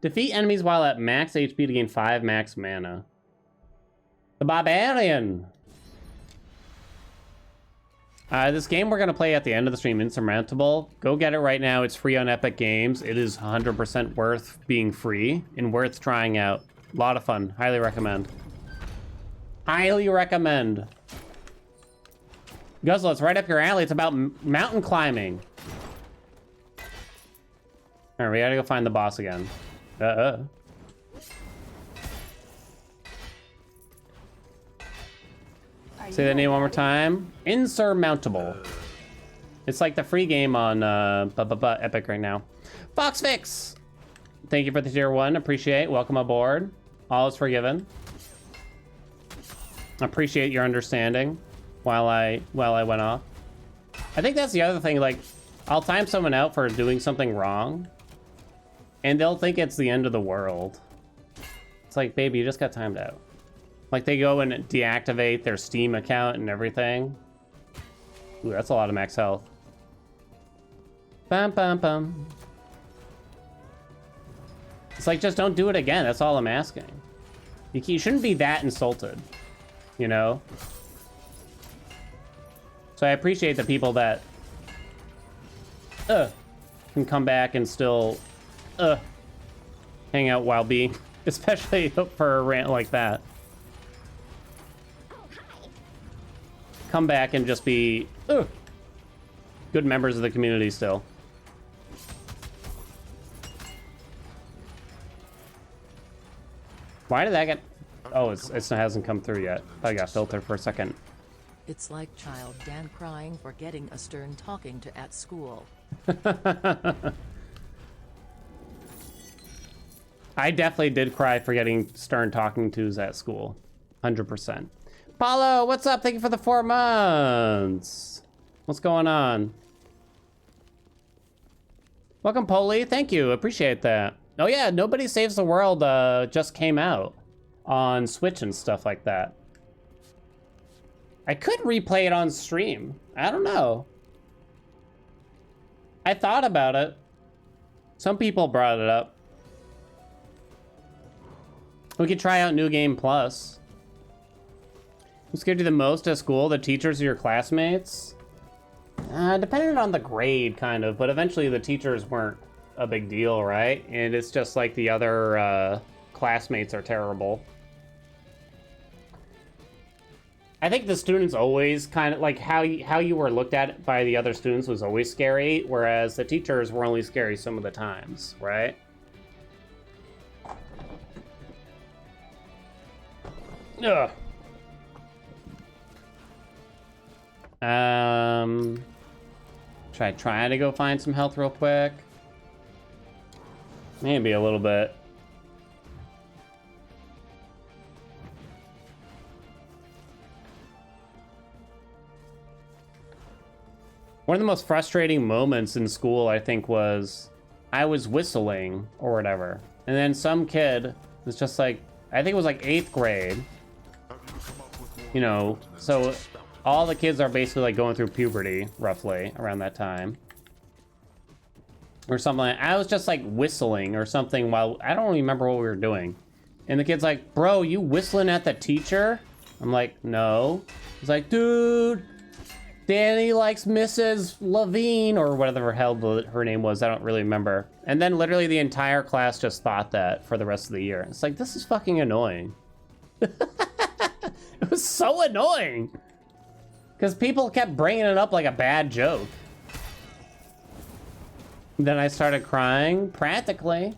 Defeat enemies while at max HP to gain 5 max mana. The Barbarian. This game we're going to play at the end of the stream, Insurmountable. Go get it right now. It's free on Epic Games. It is 100% worth being free and worth trying out. A lot of fun. Highly recommend. Highly recommend. Guzzle, it's right up your alley. It's about mountain climbing. All right, we gotta go find the boss again. Say the name one more time. Insurmountable. It's like the free game on Epic right now. Foxfix! Thank you for the tier 1. Appreciate. Welcome aboard. All is forgiven. Appreciate your understanding while I went off. I think that's the other thing. Like, I'll time someone out for doing something wrong, and they'll think it's the end of the world. It's like, baby, you just got timed out. Like, they go and deactivate their Steam account and everything. Ooh, that's a lot of max health. Bum, bum, bum. It's like, just don't do it again. That's all I'm asking. You shouldn't be that insulted, you know? So I appreciate the people that can come back and still hang out while being, especially for a rant like that. Come back and just be good members of the community still. Why did that get... Oh, it hasn't come through yet. I got filtered for a second. It's like child Dan crying for getting a stern talking to at school. I definitely did cry for getting stern talking tos at school. 100%. Paulo, what's up? Thank you for the 4 months. What's going on? Welcome, Polly. Thank you. Appreciate that. Oh yeah, Nobody Saves the World just came out on Switch and stuff like that. I could replay it on stream. I don't know. I thought about it. Some people brought it up. We could try out New Game Plus. Who scared you the most at school? The teachers or your classmates? Depending on the grade, kind of. But eventually the teachers weren't a big deal, right? And it's just like the other classmates are terrible. I think the students always kind of like how you were looked at by the other students was always scary, whereas the teachers were only scary some of the times, right? Ugh. Should I try to go find some health real quick? Maybe a little bit. One of the most frustrating moments in school, I think, was I was whistling or whatever. And then some kid was just like, I think it was like 8th grade. You know, so all the kids are basically like going through puberty, roughly, around that time. Or something like, I was just like whistling or something while, I don't remember what we were doing. And the kid's like, bro, you whistling at the teacher? I'm like, no. He's like, dude, Danny likes Mrs. Levine, or whatever the hell her name was. I don't really remember. And then literally the entire class just thought that for the rest of the year. It's like, this is fucking annoying. It was so annoying. Because people kept bringing it up like a bad joke. Then I started crying, practically.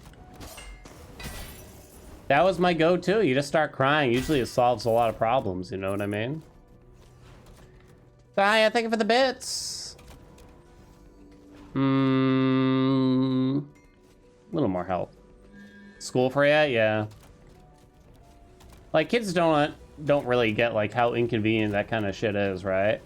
That was my go-to. You just start crying. Usually it solves a lot of problems, you know what I mean? Hi, thank you for the bits. A little more health. School for you? Yeah. Like, kids don't really get, like, how inconvenient that kind of shit is, right?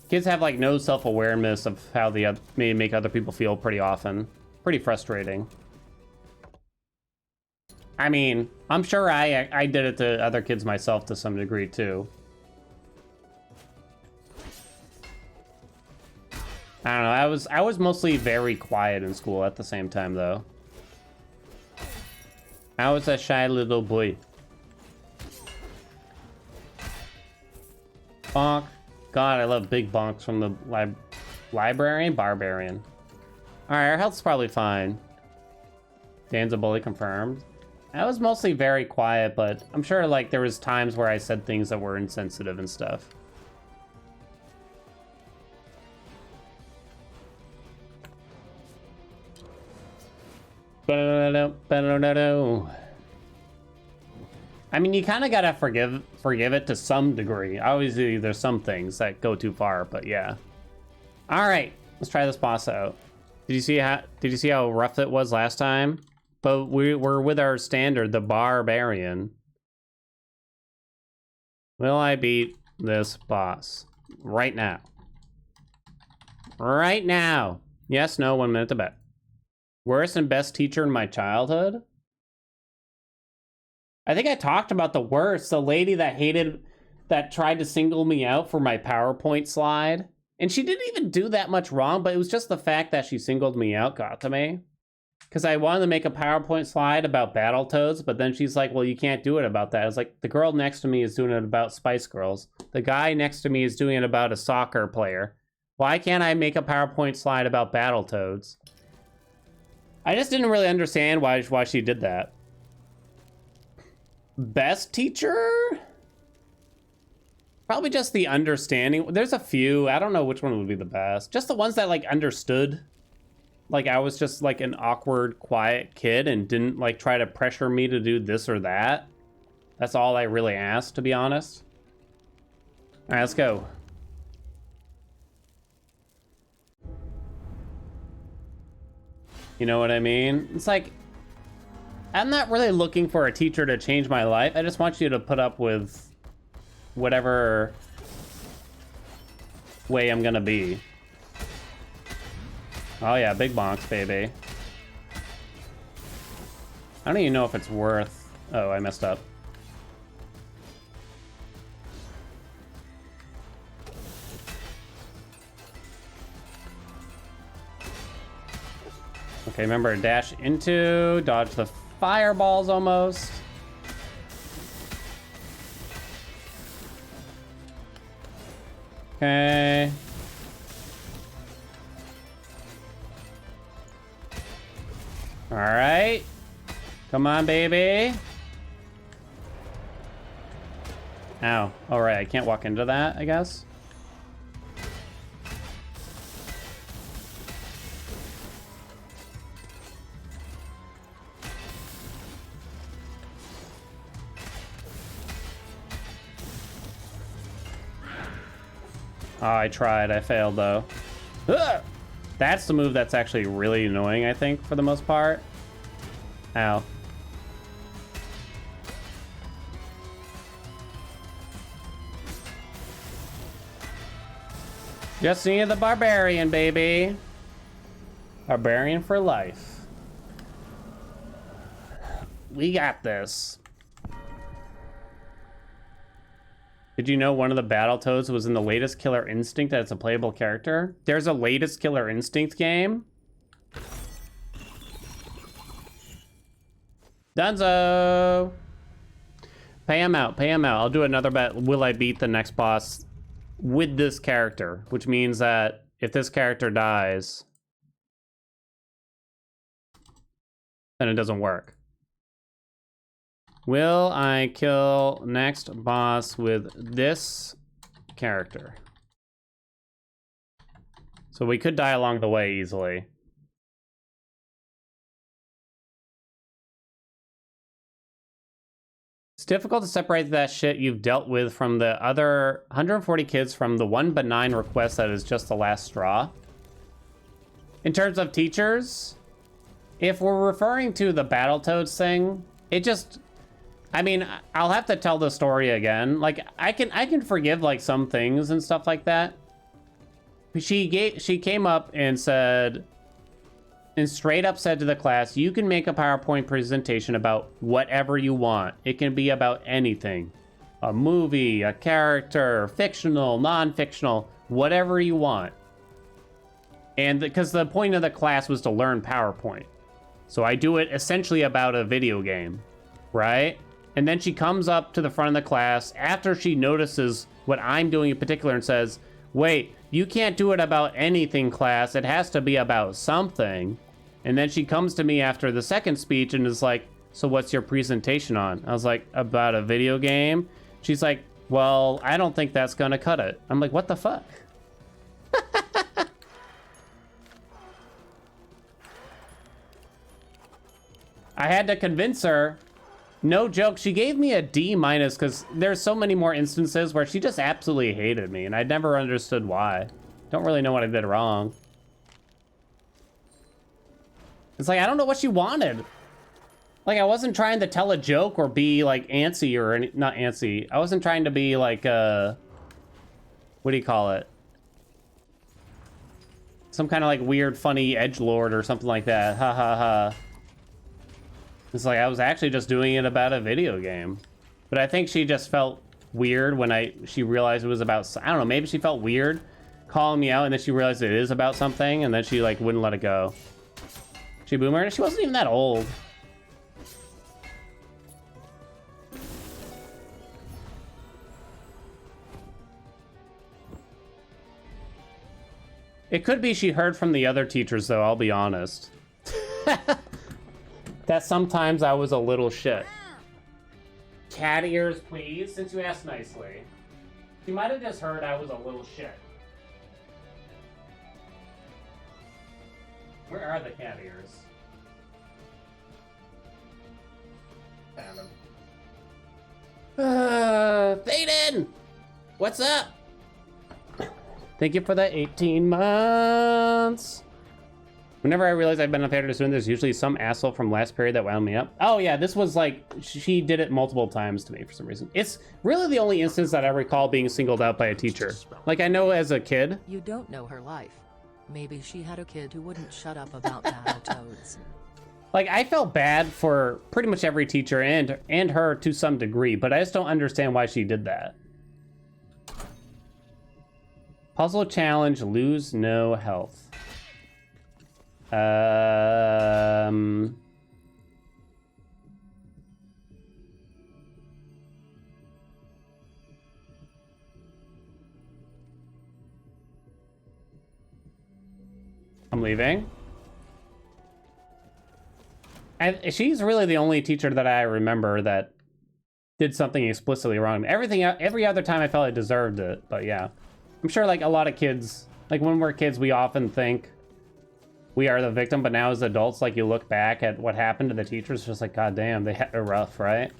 Kids have, like, no self-awareness of how they may make other people feel pretty often. Pretty frustrating. I mean, I'm sure I did it to other kids myself to some degree, too. I don't know, I was mostly very quiet in school at the same time, though. I was a shy little boy. Bonk. God, I love big bonks from the librarian? Barbarian. Alright, our health's probably fine. Dan's a bully confirmed. I was mostly very quiet, but I'm sure like there was times where I said things that were insensitive and stuff. I mean, you kind of gotta forgive it to some degree. Obviously, there's some things that go too far, but yeah. All right, let's try this boss out. Did you see how rough it was last time? But we're with our standard, the barbarian. Will I beat this boss right now? Right now. Yes, no, 1 minute to bet. Worst and best teacher in my childhood? I think I talked about the worst. The lady that tried to single me out for my PowerPoint slide. And she didn't even do that much wrong, but it was just the fact that she singled me out got to me. Because I wanted to make a PowerPoint slide about Battletoads, but then she's like, well, you can't do it about that. I was like, the girl next to me is doing it about Spice Girls. The guy next to me is doing it about a soccer player. Why can't I make a PowerPoint slide about Battletoads? I just didn't really understand why she did that. Best teacher? Probably just the understanding. There's a few. I don't know which one would be the best. Just the ones that like understood. Like I was just like an awkward, quiet kid and didn't like try to pressure me to do this or that. That's all I really asked, to be honest. All right, let's go. You know what I mean? It's like, I'm not really looking for a teacher to change my life. I just want you to put up with whatever way I'm gonna be. Oh yeah, big bonks, baby. I don't even know if it's worth... Oh, I messed up. Okay, remember, dash into, dodge the fireballs almost. Okay. All right. Come on, baby. Ow. All right, I can't walk into that, I guess. Oh, I tried. I failed, though. Ugh! That's the move that's actually really annoying, I think, for the most part. Ow. Just need the barbarian, baby. Barbarian for life. We got this. Did you know one of the Battletoads was in the latest Killer Instinct that it's a playable character? There's a latest Killer Instinct game? Dunzo! Pay him out, pay him out. I'll do another bet. Will I beat the next boss with this character? Which means that if this character dies, then it doesn't work. Will I kill next boss with this character? So we could die along the way easily. It's difficult to separate that shit you've dealt with from the other 140 kids from the one benign request that is just the last straw. In terms of teachers, if we're referring to the Battletoads thing, it just... I mean, I'll have to tell the story again. Like, I can forgive like some things and stuff like that. She came up and said, and straight up said to the class, you can make a PowerPoint presentation about whatever you want. It can be about anything. A movie, a character, fictional, non-fictional, whatever you want. And because the point of the class was to learn PowerPoint. So I do it essentially about a video game, right? And then she comes up to the front of the class after she notices what I'm doing in particular and says, wait, you can't do it about anything, class. It has to be about something. And then she comes to me after the second speech and is like, so what's your presentation on? I was like, about a video game. She's like, well, I don't think that's gonna cut it. I'm like, what the fuck? I had to convince her. No joke, she gave me a D- because there's so many more instances where she just absolutely hated me, and I never understood why. Don't really know what I did wrong. It's like, I don't know what she wanted. Like, I wasn't trying to tell a joke or be, like, antsy or any... Not antsy. I wasn't trying to be, like, what do you call it? Some kind of, like, weird, funny edgelord or something like that. Ha ha ha. It's like, I was actually just doing it about a video game. But I think she just felt weird when she realized it was about... I don't know, maybe she felt weird calling me out, and then she realized it is about something, and then she, like, wouldn't let it go. She boomer? She wasn't even that old. It could be she heard from the other teachers, though, I'll be honest. That sometimes I was a little shit. Cat ears, please, since you asked nicely. She might have just heard I was a little shit. Where are the cat ears? Found them. Thaden! What's up? Thank you for the 18 months. Whenever I realize I've been unfair to a student, there's usually some asshole from last period that wound me up. Oh yeah, this was like, she did it multiple times to me for some reason. It's really the only instance that I recall being singled out by a teacher. Like, I know as a kid. You don't know her life. Maybe she had a kid who wouldn't shut up about Battletoads. Like, I felt bad for pretty much every teacher and her to some degree, but I just don't understand why she did that. Puzzle challenge, lose no health. I'm leaving. And she's really the only teacher that I remember that did something explicitly wrong. Every other time I felt I deserved it, but yeah. I'm sure like a lot of kids, like when we're kids, we often think we are the victim, but now as adults, like you look back at what happened to the teachers, just like, God damn, they had it rough, right?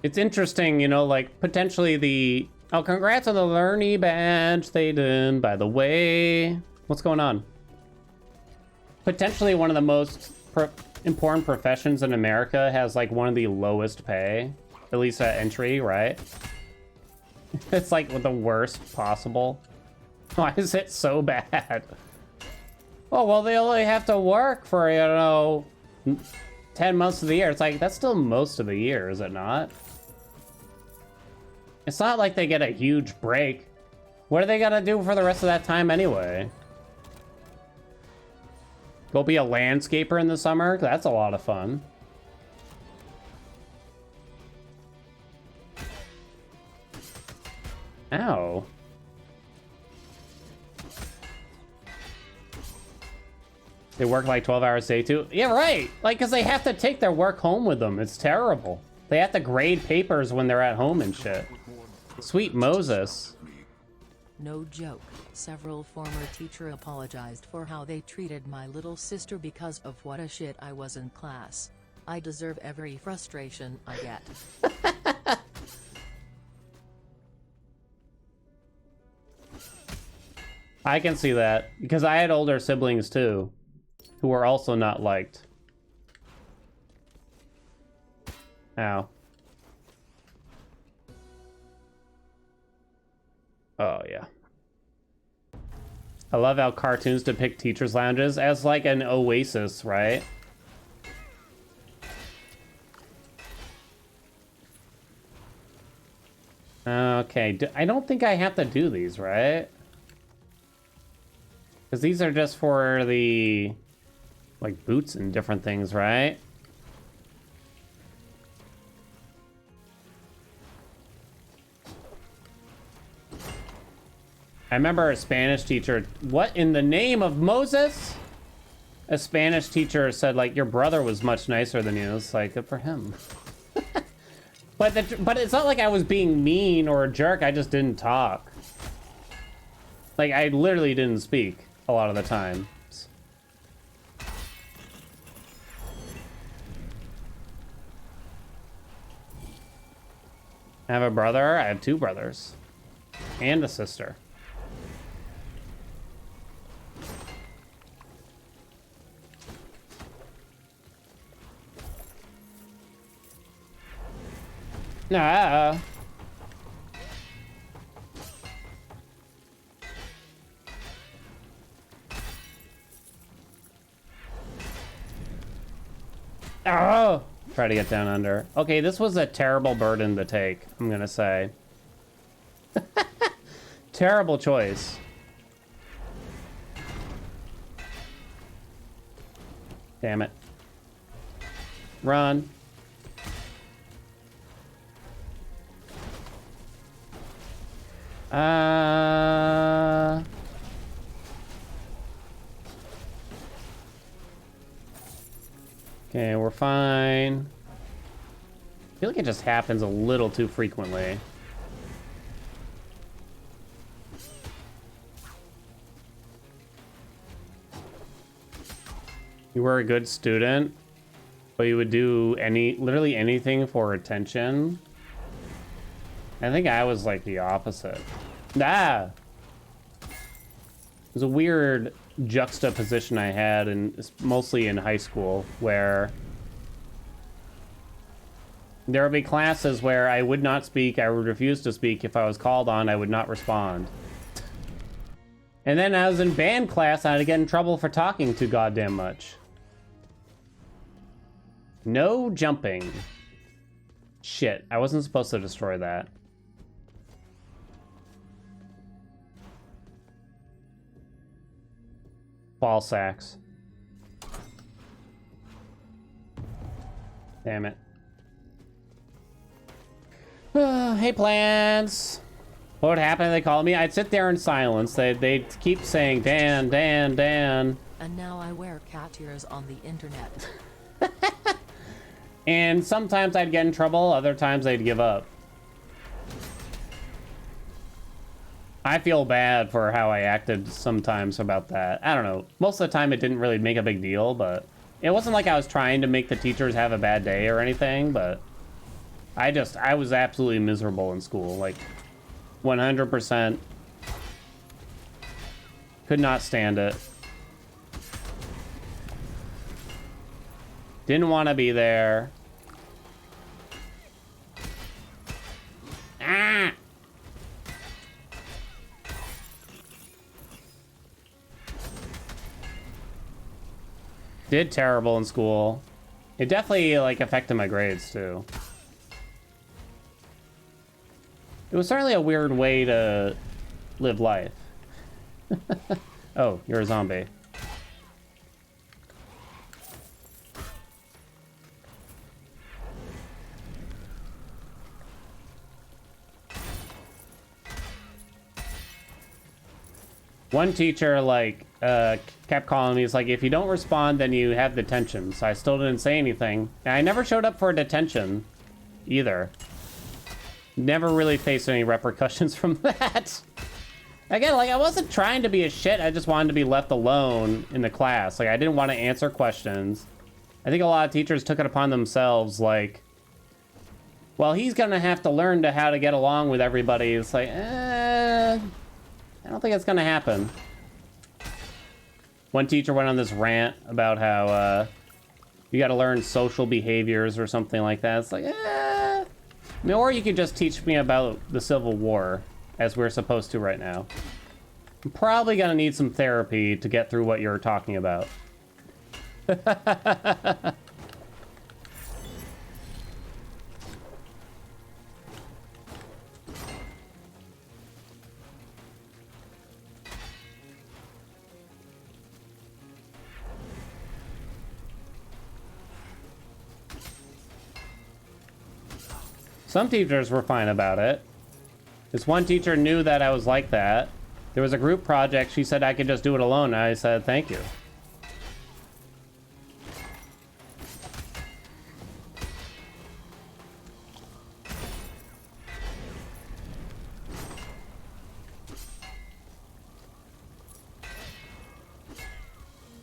It's interesting, you know, like potentially the... Oh, congrats on the Learny badge, Thaden, by the way. What's going on? Potentially one of the most important professions in America has like one of the lowest pay, at least at entry, right? It's like the worst possible. Why is it so bad? Oh, well, they only have to work for, you know, 10 months of the year. It's like, that's still most of the year, is it not? It's not like they get a huge break. What are they gonna do for the rest of that time anyway? Go be a landscaper in the summer? That's a lot of fun. Ow. They work like 12 hours a day too? Yeah, right. Like, because they have to take their work home with them. It's terrible. They have to grade papers when they're at home and shit. Sweet Moses. No joke. Several former teachers apologized for how they treated my little sister because of what a shit I was in class. I deserve every frustration I get. I can see that, because I had older siblings too, who were also not liked. Ow. Oh, yeah. I love how cartoons depict teachers' lounges as like an oasis, right? Okay, I don't think I have to do these, right? Because these are just for the, like, boots and different things, right? I remember a Spanish teacher, what in the name of Moses? A Spanish teacher said, like, your brother was much nicer than you. It's like, good for him. But it's not like I was being mean or a jerk. I just didn't talk. Like, I literally didn't speak a lot of the time. I have a brother. I have 2 brothers. And a sister. Ah. Oh! Try to get down under. Okay, this was a terrible burden to take, I'm gonna say. Terrible choice. Damn it. Run. Okay, we're fine. I feel like it just happens a little too frequently. You were a good student, but you would do literally anything for attention. I think I was like the opposite. Ah! It was a weird juxtaposition I had, and mostly in high school, where there would be classes where I would not speak, I would refuse to speak. If I was called on, I would not respond. And then I was in band class, I'd get in trouble for talking too goddamn much. No jumping. Shit, I wasn't supposed to destroy that. Ball sacks. Damn it. Hey, plants. What would happen if they called me? I'd sit there in silence. They'd keep saying, Dan, Dan, Dan. And now I wear cat ears on the internet. And sometimes I'd get in trouble, other times they'd give up. I feel bad for how I acted sometimes about that. I don't know. Most of the time it didn't really make a big deal, but it wasn't like I was trying to make the teachers have a bad day or anything, but I was absolutely miserable in school. Like, 100%. Could not stand it. Didn't want to be there. Ah! Did terrible in school. It definitely, like, affected my grades, too. It was certainly a weird way to live life. Oh, you're a zombie. One teacher, like, kept calling me. It's like, if you don't respond, then you have detention. So I still didn't say anything. And I never showed up for a detention, either. Never really faced any repercussions from that. Again, like, I wasn't trying to be a shit. I just wanted to be left alone in the class. Like, I didn't want to answer questions. I think a lot of teachers took it upon themselves, like, well, he's gonna have to learn how to get along with everybody. It's like, I don't think it's gonna happen. One teacher went on this rant about how you gotta learn social behaviors or something like that. It's like, I mean, or you could just teach me about the Civil War, as we're supposed to right now. I'm probably gonna need some therapy to get through what you're talking about. Some teachers were fine about it. This one teacher knew that I was like that. There was a group project. She said I could just do it alone. I said, thank you.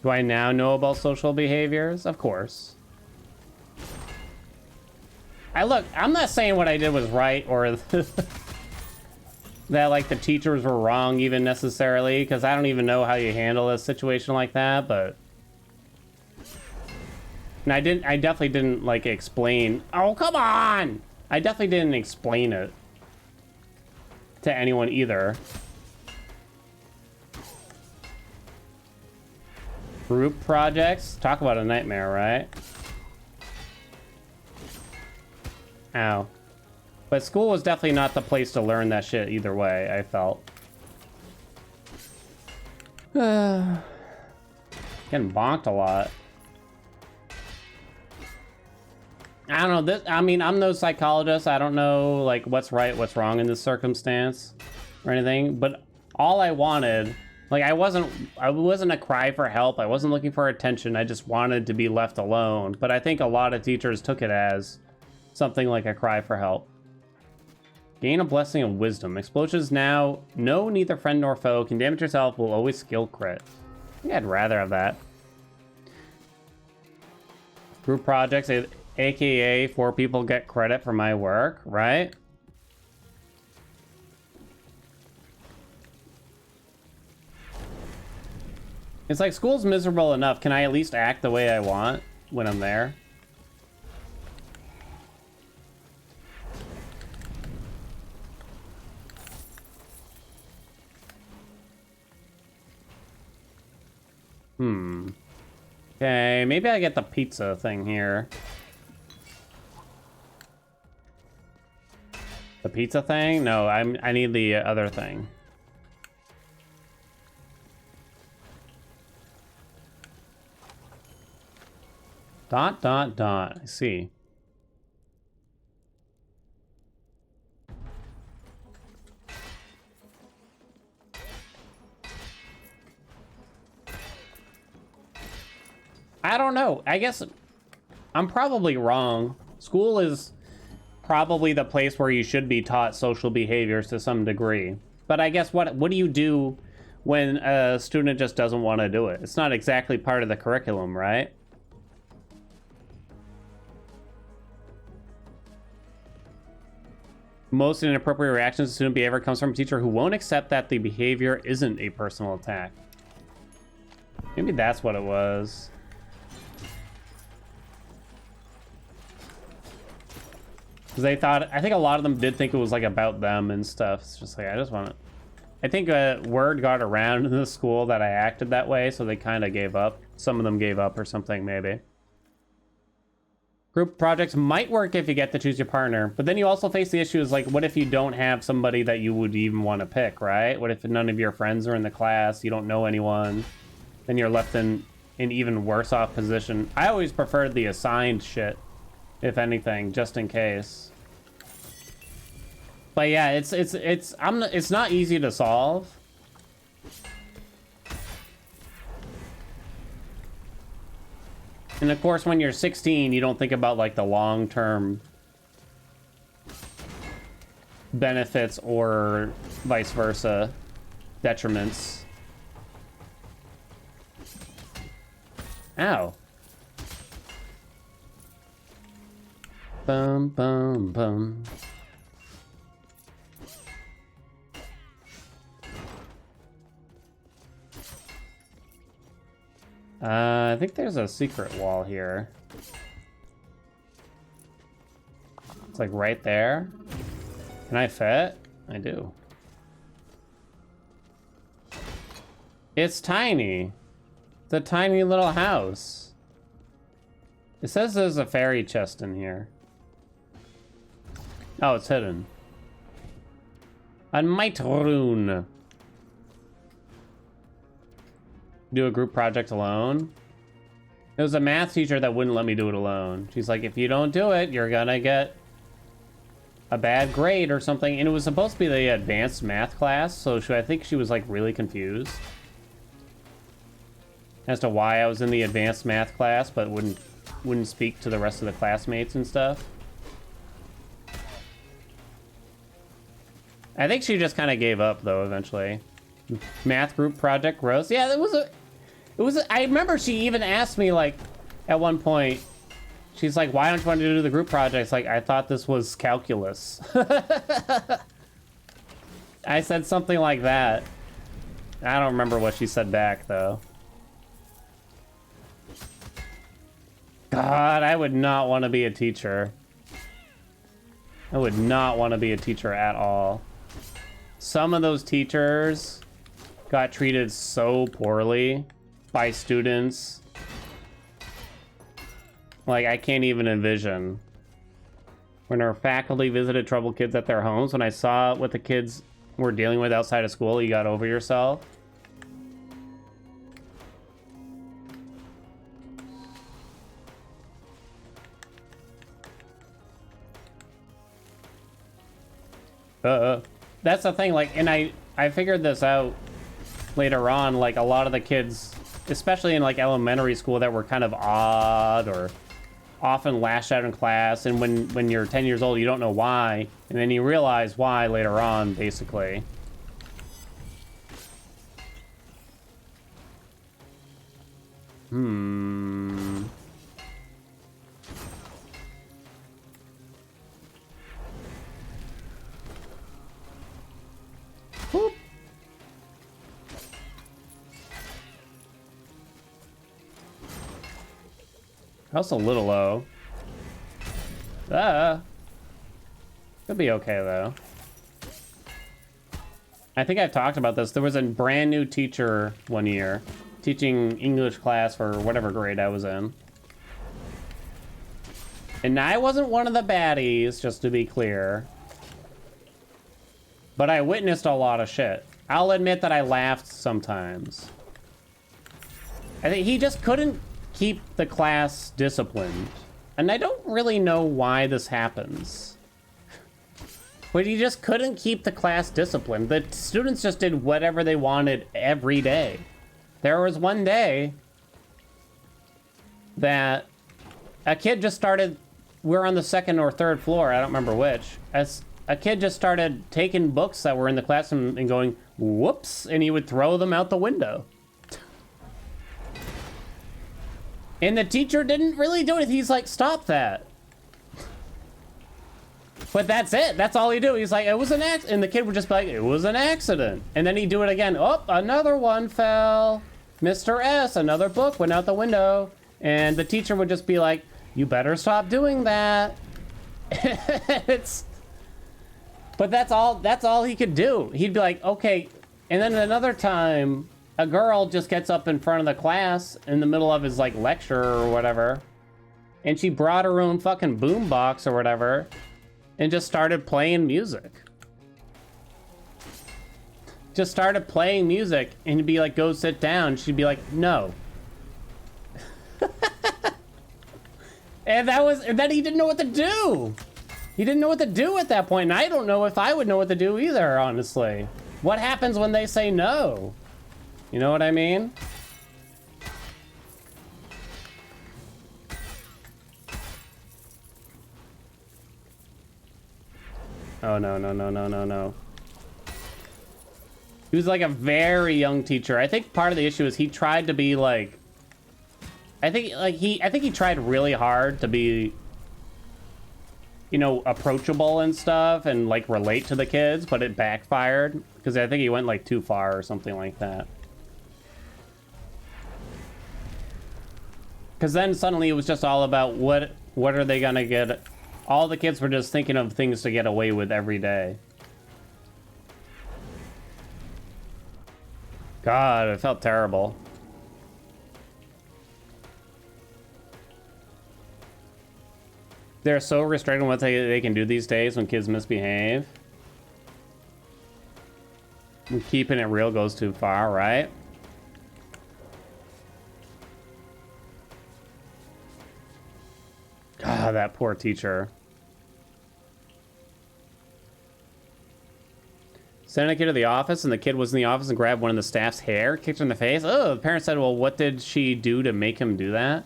Do I now know about social behaviors? Of course. Look, I'm not saying what I did was right or that like the teachers were wrong even necessarily, because I don't even know how you handle a situation like that, but and I definitely didn't like explain. Oh, come on! I definitely didn't explain it to anyone either. Group projects? Talk about a nightmare, right? Ow. But school was definitely not the place to learn that shit either way, I felt. Getting bonked a lot. I don't know, I mean, I'm no psychologist. I don't know, like, what's right, what's wrong in this circumstance or anything. But all I wanted, like, I wasn't a cry for help. I wasn't looking for attention. I just wanted to be left alone. But I think a lot of teachers took it as something like a cry for help. Gain a blessing of wisdom. Explosions now. No, neither friend nor foe. Can damage yourself. Will always skill crit. I think I'd rather have that. Group projects, aka 4 people get credit for my work, right? It's like school's miserable enough. Can I at least act the way I want when I'm there? Okay, maybe I get the pizza thing here. The pizza thing? No, I need the other thing. Dot, dot, dot. I see. I don't know. I guess I'm probably wrong. School is probably the place where you should be taught social behaviors to some degree. But I guess what do you do when a student just doesn't want to do it? It's not exactly part of the curriculum, right? Most inappropriate reactions to student behavior comes from a teacher who won't accept that the behavior isn't a personal attack. Maybe that's what it was. Because they thought, I think a lot of them did think it was like about them and stuff. It's just like, I just want to, I think word got around in the school that I acted that way, so they kind of gave up. Some of them gave up or something, maybe. Group projects might work if you get to choose your partner, but then you also face the issues like, what if you don't have somebody that you would even want to pick, right? What if none of your friends are in the class, you don't know anyone, then you're left in an even worse off position. I always preferred the assigned shit, if anything, just in case. But yeah, it's not easy to solve. And of course, when you're 16, you don't think about like the long-term benefits or vice versa detriments. Ow. Bum, bum, bum. I think there's a secret wall here. It's like right there. Can I fit? I do. It's tiny. It's a tiny little house. It says there's a fairy chest in here. Oh, it's hidden. A might rune. Do a group project alone. There was a math teacher that wouldn't let me do it alone. She's like, if you don't do it, you're gonna get a bad grade or something. And it was supposed to be the advanced math class, so I think she was like really confused as to why I was in the advanced math class, but wouldn't speak to the rest of the classmates and stuff. I think she just kind of gave up though eventually. Math group project gross. Yeah, I remember she even asked me like at one point, she's like, why don't you want to do the group projects? Like, I thought this was calculus. I said something like that. I don't remember what she said back though. God, I would not want to be a teacher. I would not want to be a teacher at all. Some of those teachers got treated so poorly by students. Like, I can't even envision. When our faculty visited troubled kids at their homes, when I saw what the kids were dealing with outside of school, you got over yourself. That's the thing, like, and I figured this out later on, like, a lot of the kids, especially in, like, elementary school that were kind of odd or often lashed out in class, and when you're 10 years old, you don't know why, and then you realize why later on, basically. Whoop. That's a little low. Could be okay though. I think I've talked about this. There was a brand new teacher one year teaching English class for whatever grade I was in. And I wasn't one of the baddies, just to be clear. But I witnessed a lot of shit. I'll admit that I laughed sometimes. I think he just couldn't keep the class disciplined. And I don't really know why this happens. But he just couldn't keep the class disciplined. The students just did whatever they wanted every day. There was one day that a kid just started, we're on the second or third floor, I don't remember which, as a kid just started taking books that were in the classroom and going, whoops, and he would throw them out the window. And the teacher didn't really do it. He's like, stop that. But that's it. That's all he do. He's like, it was an accident. And the kid would just be like, it was an accident. And then he'd do it again. Oh, another one fell. Mr. S, another book went out the window. And the teacher would just be like, you better stop doing that. But that's all he could do. He'd be like, okay. And then another time, a girl just gets up in front of the class in the middle of his like lecture or whatever. And she brought her own fucking boombox or whatever and just started playing music. Just started playing music and he'd be like, go sit down. She'd be like, no. And then he didn't know what to do. He didn't know what to do at that point, and I don't know if I would know what to do either, honestly. What happens when they say no? You know what I mean? Oh, no, no, no, no, no, no. He was like a very young teacher. I think part of the issue is he tried to be like, I think he tried really hard to be, you know, approachable and stuff and like relate to the kids, but it backfired because I think he went like too far or something like that. Because then suddenly it was just all about what are they gonna get? All the kids were just thinking of things to get away with every day. God, it felt terrible. They're so restricted on what they can do these days when kids misbehave. And keeping it real goes too far, right? God, that poor teacher. Sent a kid to the office, and the kid was in the office and grabbed one of the staff's hair, kicked her in the face. Oh, the parent said, well, what did she do to make him do that?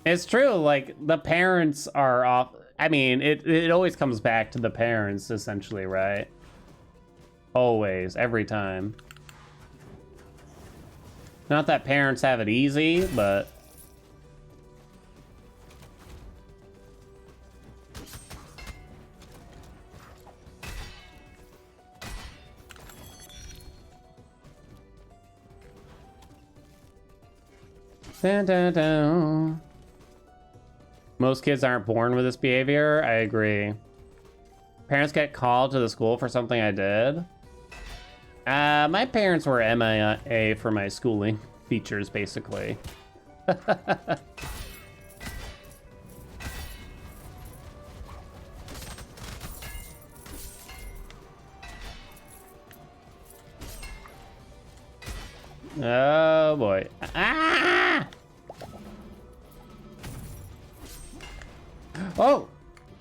It's true, like, the parents are off. I mean, it always comes back to the parents, essentially, right? Always, every time. Not that parents have it easy, but... Dun, dun, dun. Most kids aren't born with this behavior. I agree. Parents get called to the school for something I did. My parents were MIA for my schooling features, basically. Oh boy. Ah! Oh!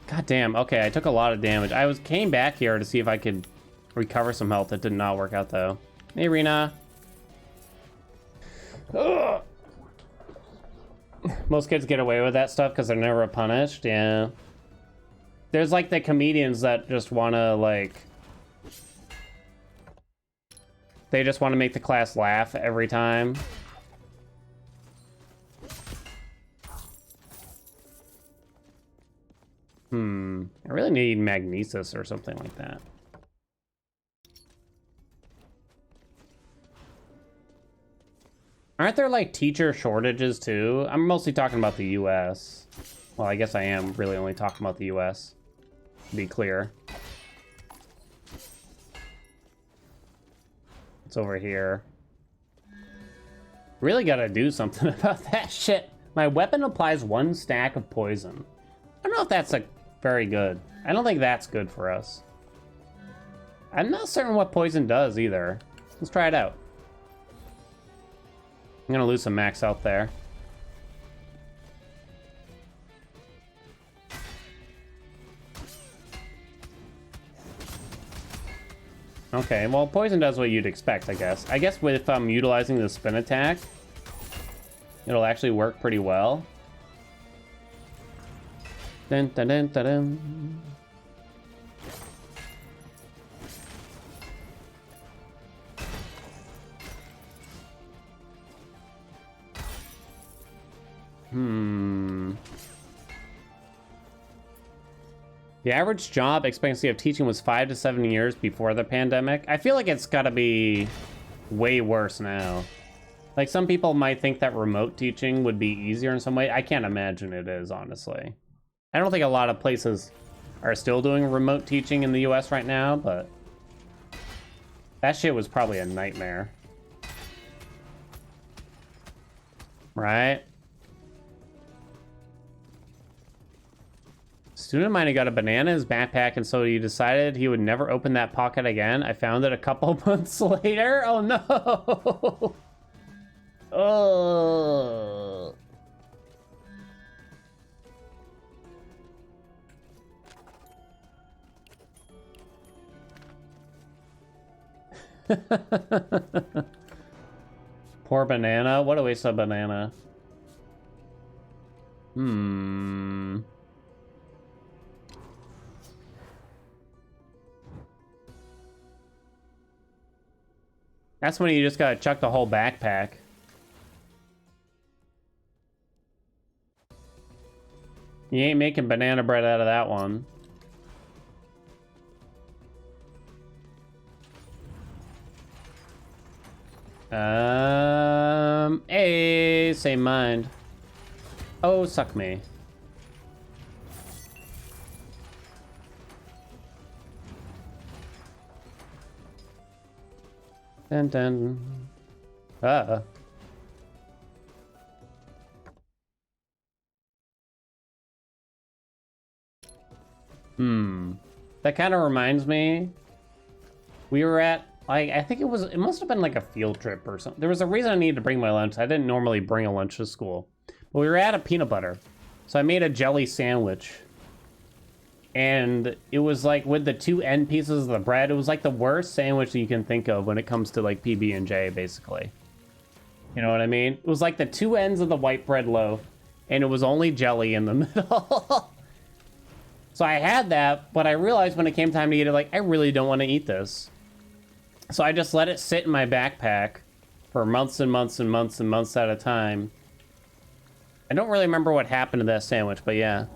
God damn. Okay, I took a lot of damage. Came back here to see if I could recover some health. That did not work out though. Hey, Rena. Ugh. Most kids get away with that stuff because they're never punished. Yeah. There's like the comedians that just want to like... They just want to make the class laugh every time. I really need magnesis or something like that. Aren't there like teacher shortages too? I'm mostly talking about the US. Well, I guess I am really only talking about the US, to be clear. It's over here. Really gotta do something about that shit. My weapon applies 1 stack of poison. I don't know if that's very good. I don't think that's good for us. I'm not certain what poison does either. Let's try it out. I'm gonna lose some max health there. Okay, well, poison does what you'd expect, I guess. I guess with utilizing the spin attack, it'll actually work pretty well. Dun, dun, dun, dun, dun. The average job expectancy of teaching was 5 to 7 years before the pandemic. I feel like it's gotta be way worse now. Like, some people might think that remote teaching would be easier in some way. I can't imagine it is, honestly. I don't think a lot of places are still doing remote teaching in the US right now, but that shit was probably a nightmare. Right? Student of mine who got a banana in his backpack, and so he decided he would never open that pocket again. I found it a couple months later. Oh no! Oh. Poor banana. What a waste of banana. That's when you just gotta chuck the whole backpack. You ain't making banana bread out of that one. Hey, same mind. Oh, suck me. Dun dun. Uh. That kind of reminds me. We were at, like, I think it must have been like a field trip or something. There was a reason I needed to bring my lunch. I didn't normally bring a lunch to school. But we were at a peanut butter. So I made a jelly sandwich. And it was like with the two end pieces of the bread, it was like the worst sandwich that you can think of when it comes to like PB&J, basically. You know what I mean? It was like the two ends of the white bread loaf, and it was only jelly in the middle. So I had that, but I realized when it came time to eat it, like, I really don't want to eat this. So I just let it sit in my backpack for months and months and months and months at a time. I don't really remember what happened to that sandwich, but yeah.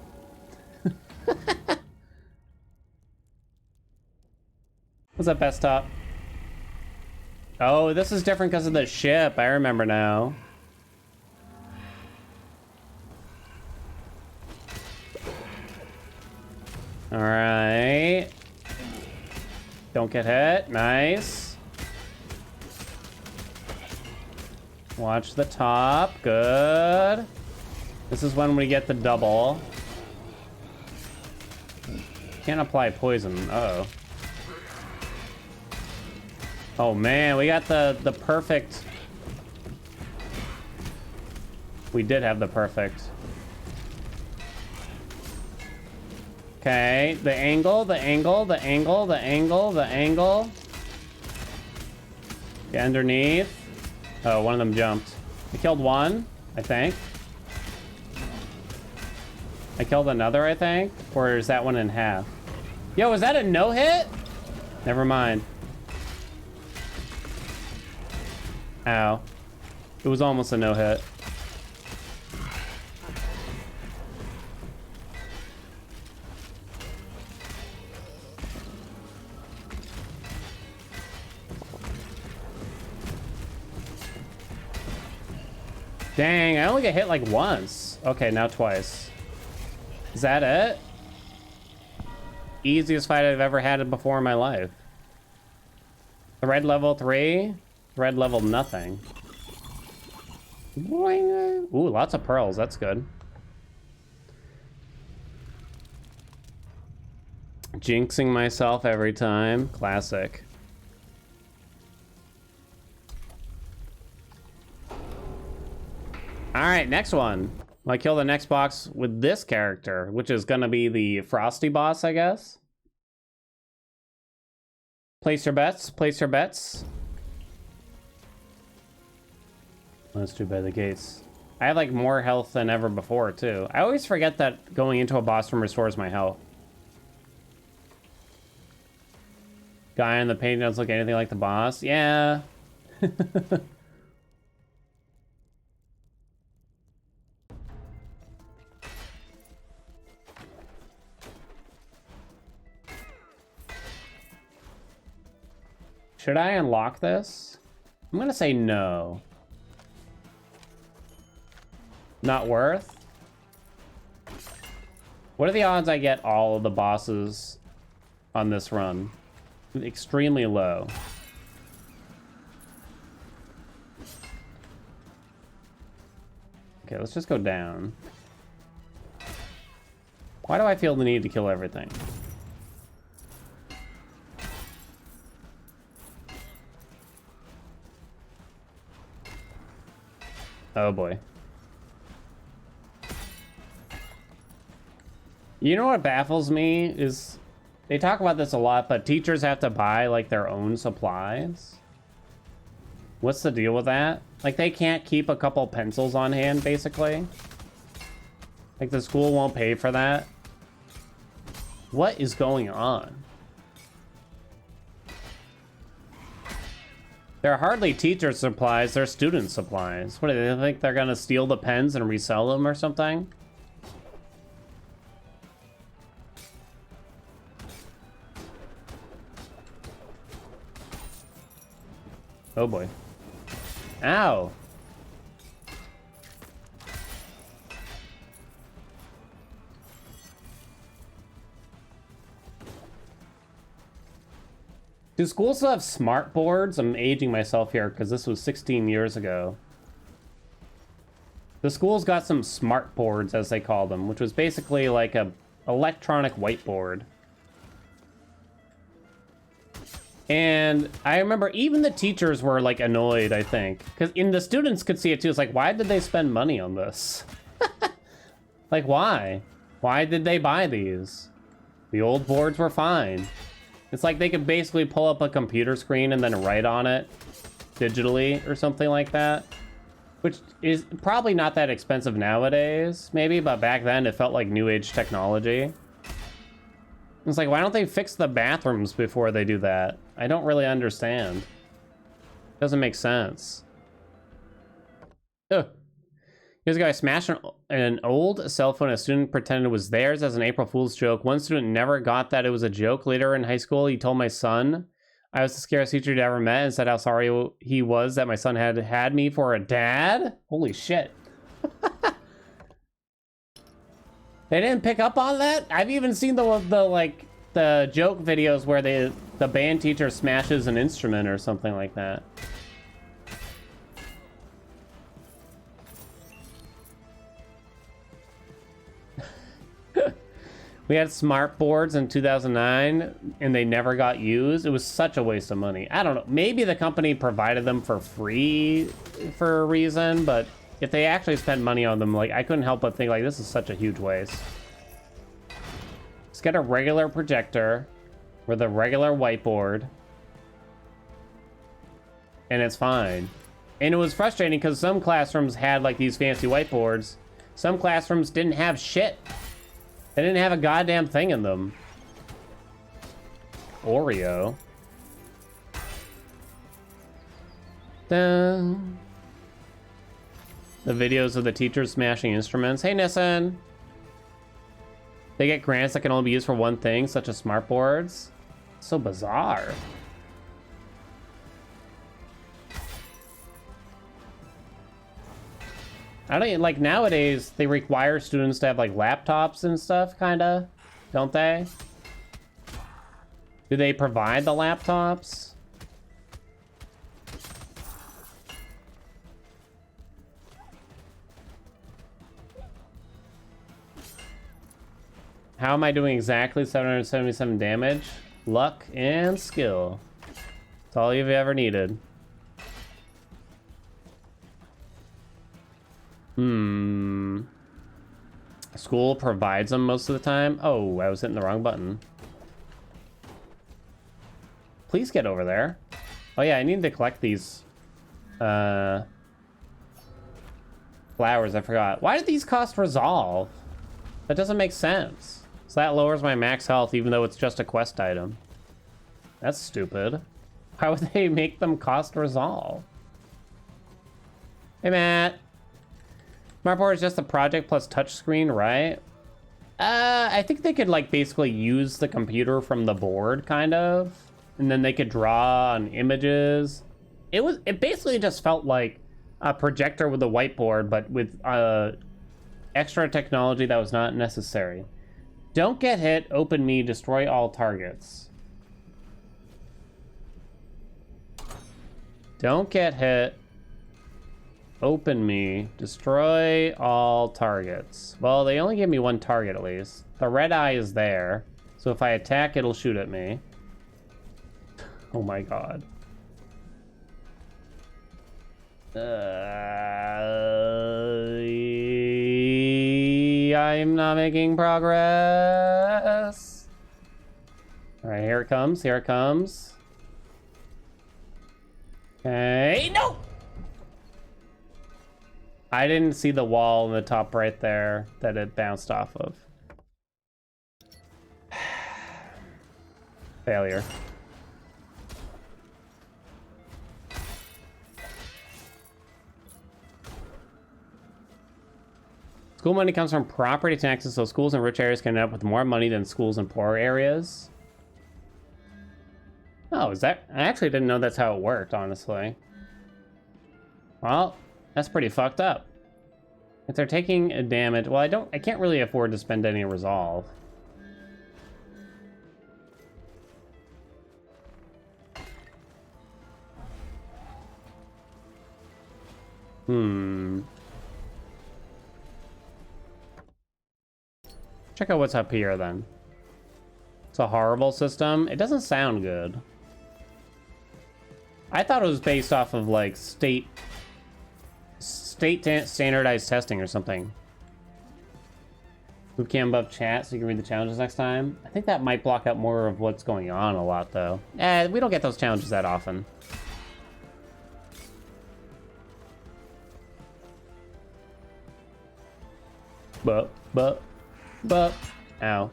What's up, best top? Oh, this is different because of the ship. I remember now. All right. Don't get hit. Nice. Watch the top. Good. This is when we get the double. Can't apply poison. Uh-oh. Oh man, we got the perfect. We did have the perfect. Okay, the angle, the angle, the angle, the angle, the angle. Okay, underneath. Oh, one of them jumped. I killed one, I think. I killed another, I think. Or is that one in half? Yo, is that a no-hit? Never mind. Ow. It was almost a no-hit. Dang, I only get hit like once. Okay, now twice. Is that it? Easiest fight I've ever had before in my life. Thread level 3. Thread level nothing. Boing. Ooh, lots of pearls. That's good. Jinxing myself every time. Classic. All right, next one. I kill the next box with this character, which is gonna be the Frosty boss, I guess. Place your bets. Place your bets. That's too bad, the gates. I have like more health than ever before too. I always forget that going into a boss room restores my health. Guy in the painting doesn't look anything like the boss. Yeah. Should I unlock this? I'm gonna say no. Not worth? What are the odds I get all of the bosses on this run? Extremely low. Okay, let's just go down. Why do I feel the need to kill everything? Oh boy. You know what baffles me is they talk about this a lot, but teachers have to buy like their own supplies. What's the deal with that? Like they can't keep a couple pencils on hand, basically. Like the school won't pay for that. What is going on? They're hardly teacher supplies, they're student supplies. What do they think, they're gonna steal the pens and resell them or something? Oh boy. Ow. Do schools still have smart boards? I'm aging myself here because this was 16 years ago. The schools got some smart boards, as they call them, which was basically like a electronic whiteboard. And I remember even the teachers were like annoyed, I think, because the students could see it too. It's like, why did they spend money on this? Like, why? Why did they buy these? The old boards were fine. It's like they could basically pull up a computer screen and then write on it digitally or something like that, which is probably not that expensive nowadays, maybe, but back then it felt like new age technology. It's like, why don't they fix the bathrooms before they do that? I don't really understand. Doesn't make sense. Ugh. Here's a guy smashed an old cell phone a student pretended was theirs as an April Fool's joke. One student never got that it was a joke. Later in high school, he told my son I was the scariest teacher he'd ever met and said how sorry he was that my son had me for a dad. Holy shit. They didn't pick up on that? I've even seen the joke videos where the band teacher smashes an instrument or something like that. We had smart boards in 2009 and they never got used. It was such a waste of money. I don't know. Maybe the company provided them for free for a reason, but if they actually spent money on them, like, I couldn't help but think, like, this is such a huge waste. Let's get a regular projector with a regular whiteboard. And it's fine. And it was frustrating because some classrooms had, like, these fancy whiteboards. Some classrooms didn't have shit. They didn't have a goddamn thing in them. Oreo. Dun. The videos of the teachers smashing instruments. Hey, Nissan. They get grants that can only be used for one thing, such as smart boards. So bizarre. I don't like nowadays they require students to have like laptops and stuff, kinda, don't they? Do they provide the laptops? How am I doing exactly 777 damage? Luck and skill. That's all you've ever needed. School provides them most of the time. Oh, I was hitting the wrong button. Please get over there. Oh yeah, I need to collect these flowers. I forgot. Why did these cost resolve? That doesn't make sense. So that lowers my max health even though it's just a quest item. That's stupid. Why would they make them cost resolve? Hey, Matt. Smartboard is just a project plus touchscreen, right? I think they could like basically use the computer from the board, kind of, and then they could draw on images. It basically just felt like a projector with a whiteboard, but with extra technology that was not necessary. Don't get hit. Open me. Destroy all targets. Don't get hit. Open me. Destroy all targets. Well, they only gave me one target at least. The red eye is there. So if I attack, it'll shoot at me. Oh my god. I'm not making progress. All right, here it comes. Here it comes. Okay, no! I didn't see the wall in the top right there that it bounced off of. Failure. School money comes from property taxes, so schools in rich areas can end up with more money than schools in poor areas. Oh, is that? I actually didn't know that's how it worked, honestly. Well, that's pretty fucked up. If they're taking a damage, well, I can't really afford to spend any resolve. Check out what's up here then. It's a horrible system. It doesn't sound good. I thought it was based off of like state standardized testing or something. Bootcamp above chat so you can read the challenges next time. I think that might block out more of what's going on a lot though. We don't get those challenges that often. But. Ow.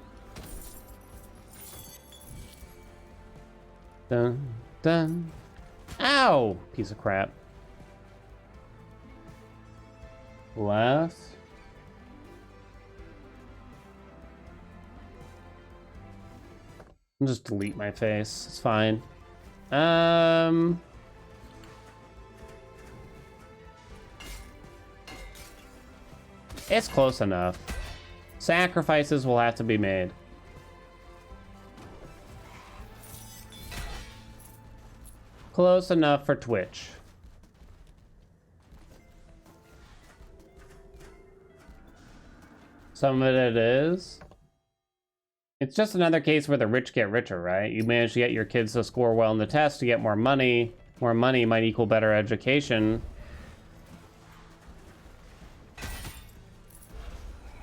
Dun, dun. Ow! Piece of crap. Left. I'll just delete my face. It's fine. It's close enough. Sacrifices will have to be made. Close enough for Twitch. Some of it is. It's just another case where the rich get richer, right? You manage to get your kids to score well in the test to get more money. More money might equal better education.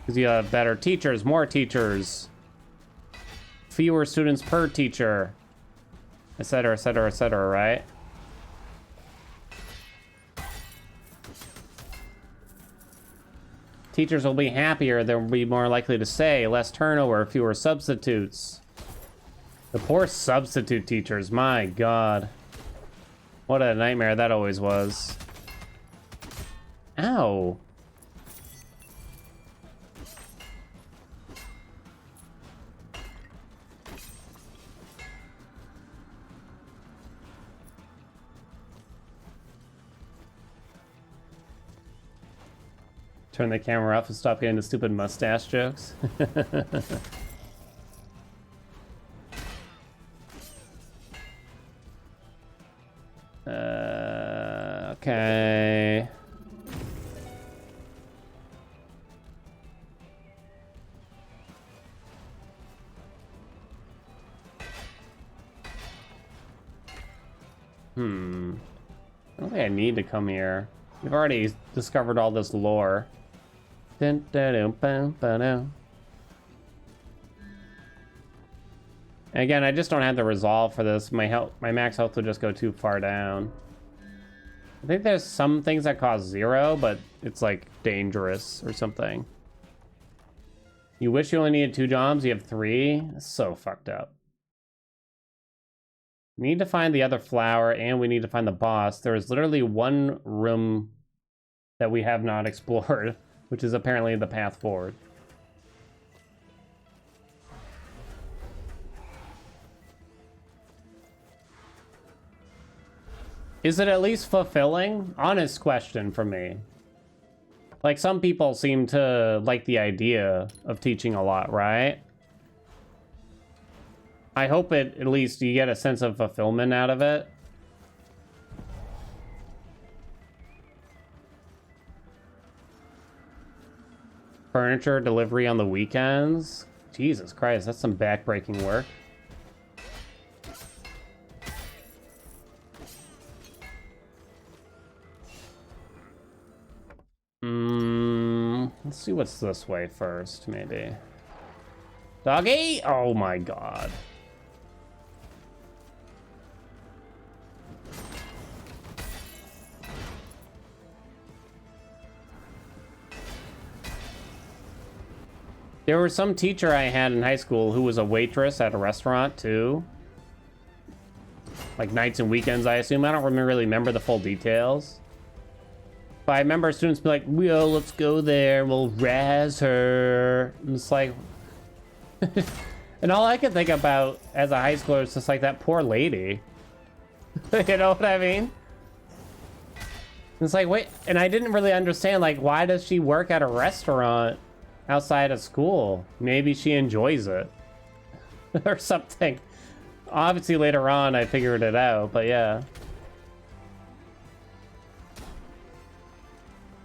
Because you have better teachers, more teachers, fewer students per teacher, etc., etc., etc., right? Teachers will be happier, they'll be more likely to say, less turnover, fewer substitutes. The poor substitute teachers, my god. What a nightmare that always was. Ow. Turn the camera off and stop getting the stupid mustache jokes. Okay. I don't think I need to come here. We've already discovered all this lore. Dun, dun, dun, bum, ba-dum. And again, I just don't have the resolve for this. My max health will just go too far down. I think there's some things that cause 0, but it's like dangerous or something. You wish you only needed 2 jobs, you have 3? That's so fucked up. We need to find the other flower and we need to find the boss. There is literally one room that we have not explored, which is apparently the path forward. Is it at least fulfilling? Honest question for me. Like, some people seem to like the idea of teaching a lot, right? I hope at least you get a sense of fulfillment out of it. Furniture delivery on the weekends. Jesus Christ, that's some back-breaking work. Let's see what's this way first, maybe. Doggy! Oh my god. There was some teacher I had in high school who was a waitress at a restaurant too. Like nights and weekends, I assume. I don't really remember the full details. But I remember students be like, "Well, let's go there, we'll razz her." And it's like... and all I could think about as a high schooler is just like that poor lady. You know what I mean? It's like, wait, and I didn't really understand, like, why does she work at a restaurant outside of school? Maybe she enjoys it. Or something. Obviously later on I figured it out, but yeah.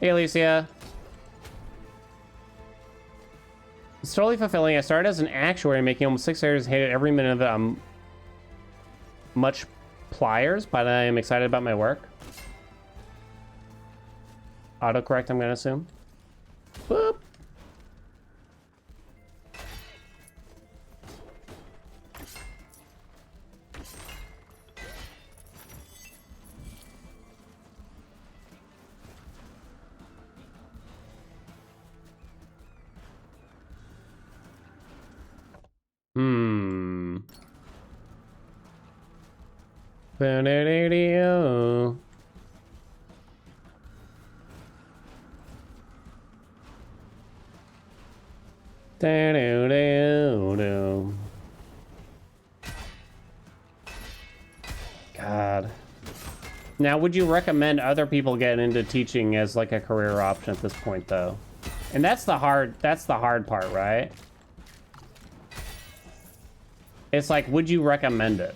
Hey, Alicia. It's totally fulfilling. I started as an actuary, making almost 6 figures, hated every minute of it. I'm much pliers, but I am excited about my work. Autocorrect, I'm gonna assume. Boop. Ba-da-da-da-oh. Da-do-do-do. God. Now, would you recommend other people get into teaching as like a career option at this point, though? And that's the hard part, right? It's like, would you recommend it?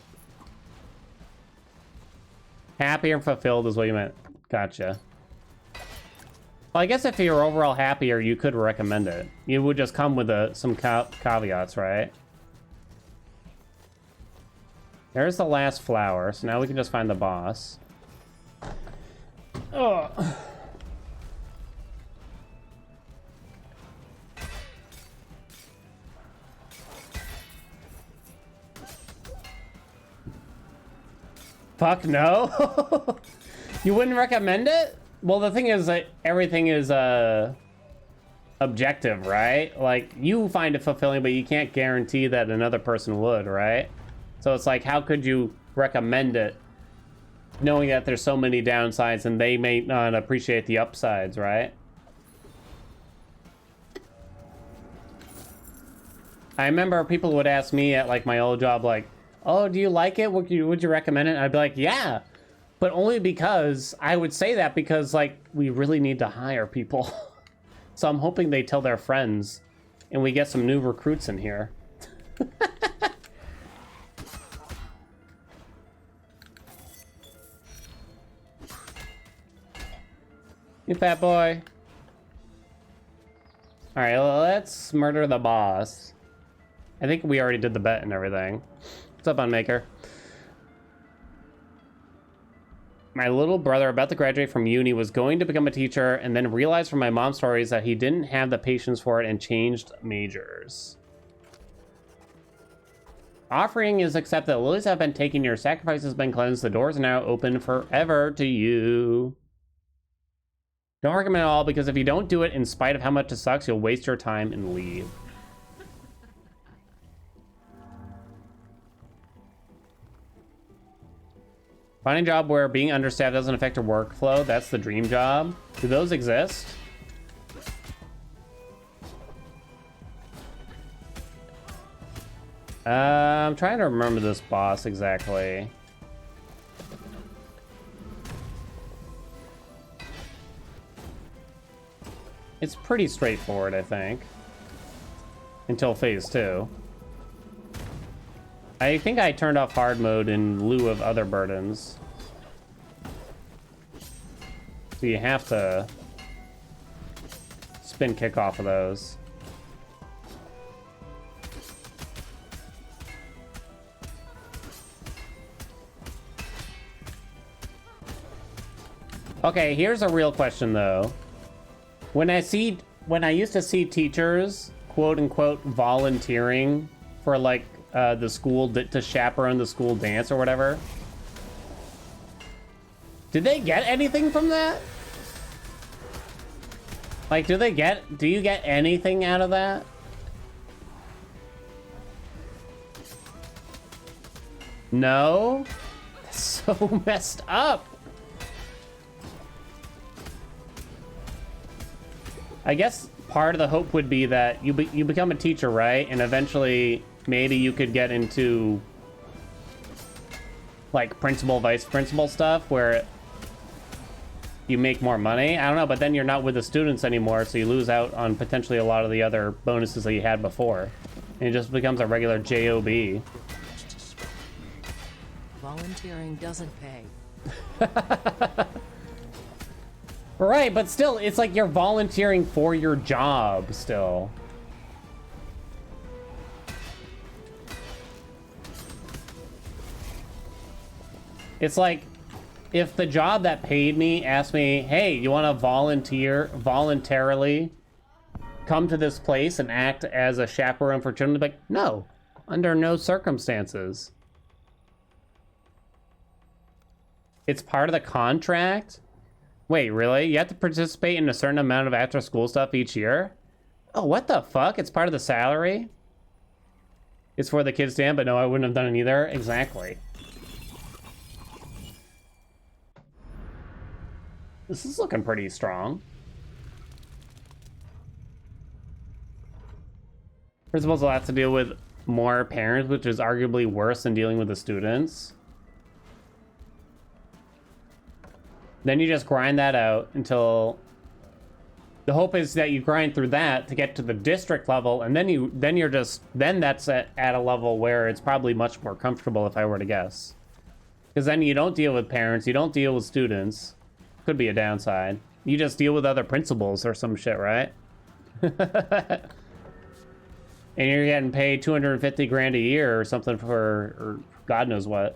Happy and fulfilled is what you meant. Gotcha. Well, I guess if you're overall happier, you could recommend it. You would just come with some caveats, right? There's the last flower, so now we can just find the boss. Oh. Fuck no. You wouldn't recommend it? Well, the thing is that everything is objective, right? Like, you find it fulfilling, but you can't guarantee that another person would, right? So it's like, how could you recommend it knowing that there's so many downsides and they may not appreciate the upsides, right? I remember people would ask me at like my old job, like, oh, do you like it? Would you recommend it? And I'd be like, yeah, but only because I would say that because like we really need to hire people. So I'm hoping they tell their friends and we get some new recruits in here. You fat boy. All right, let's murder the boss. I think we already did the bet and everything. What's up, Unmaker? My little brother, about to graduate from uni, was going to become a teacher and then realized from my mom's stories that he didn't have the patience for it and changed majors. Offering is accepted. The lilies have been taken. Your sacrifice has been cleansed. The doors are now open forever to you. Don't recommend it all because if you don't do it in spite of how much it sucks, you'll waste your time and leave. Find a job where being understaffed doesn't affect your workflow. That's the dream job. Do those exist? I'm trying to remember this boss exactly. It's pretty straightforward, I think. Until phase 2. I think I turned off hard mode in lieu of other burdens. So you have to spin kick off of those. Okay, here's a real question though. When I used to see teachers, quote unquote, volunteering for like the school to chaperone the school dance or whatever, did they get anything from that? Like, do you get anything out of that? No? That's so messed up. I guess part of the hope would be that you become a teacher, right? And eventually maybe you could get into like principal, vice principal stuff where you make more money. I don't know, but then you're not with the students anymore, so you lose out on potentially a lot of the other bonuses that you had before. And it just becomes a regular JOB. Volunteering doesn't pay. Right, but still, it's like you're volunteering for your job still. It's like, if the job that paid me asked me, hey, you want to voluntarily come to this place and act as a chaperone for children? I'd be like, no, under no circumstances. It's part of the contract? Wait, really? You have to participate in a certain amount of after-school stuff each year? Oh, what the fuck? It's part of the salary? It's for the kids' stand, but no, I wouldn't have done it either. Exactly. This is looking pretty strong. Principals will have to deal with more parents, which is arguably worse than dealing with the students. Then you just grind that out until the hope is that you grind through that to get to the district level, and then that's at a level where it's probably much more comfortable, if I were to guess. Because then you don't deal with parents, you don't deal with students. Could be a downside. You just deal with other principals or some shit, right? And you're getting paid 250 grand a year or something for, or God knows what.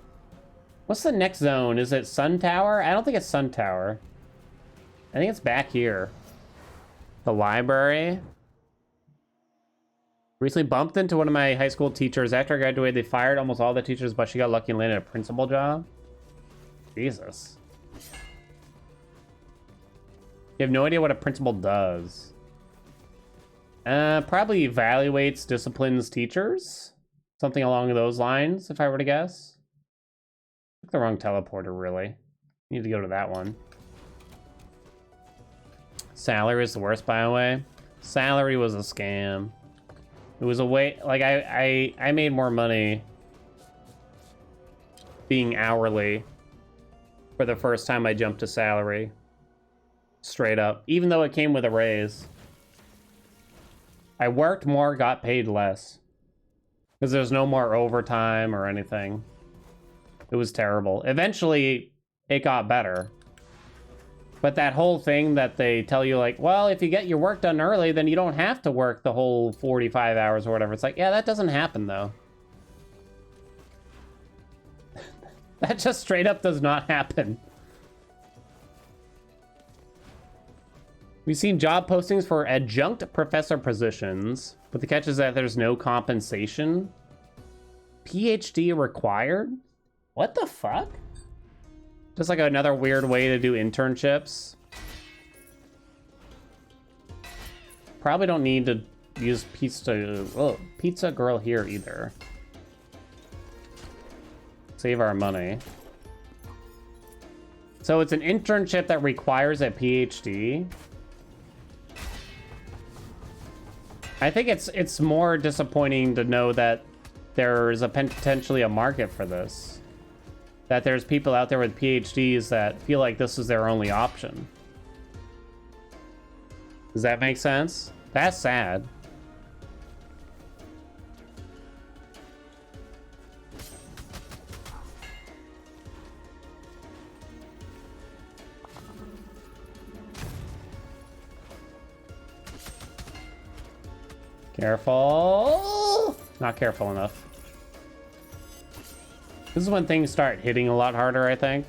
What's the next zone? Is it Sun Tower? I don't think it's Sun Tower. I think it's back here. The library. Recently bumped into one of my high school teachers. After I graduated, they fired almost all the teachers, but she got lucky and landed a principal job. Jesus. You have no idea what a principal does. Probably evaluates, disciplines teachers. Something along those lines, if I were to guess. Took the wrong teleporter, really. Need to go to that one. Salary is the worst, by the way. Salary was a scam. It was a way, like, I made more money being hourly for the first time I jumped to salary. Straight up. Even though it came with a raise. I worked more, got paid less. Because there's no more overtime or anything. It was terrible. Eventually, it got better. But that whole thing that they tell you, like, well, if you get your work done early, then you don't have to work the whole 45 hours or whatever. It's like, yeah, that doesn't happen, though. That just straight up does not happen. We've seen job postings for adjunct professor positions, but the catch is that there's no compensation. PhD required? What the fuck? Just like another weird way to do internships. Probably don't need to use Pizza Girl here either. Save our money. So it's an internship that requires a PhD. I think it's more disappointing to know that there is potentially a market for this. That there's people out there with PhDs that feel like this is their only option. Does that make sense? That's sad. Careful. Not careful enough. This is when things start hitting a lot harder, I think.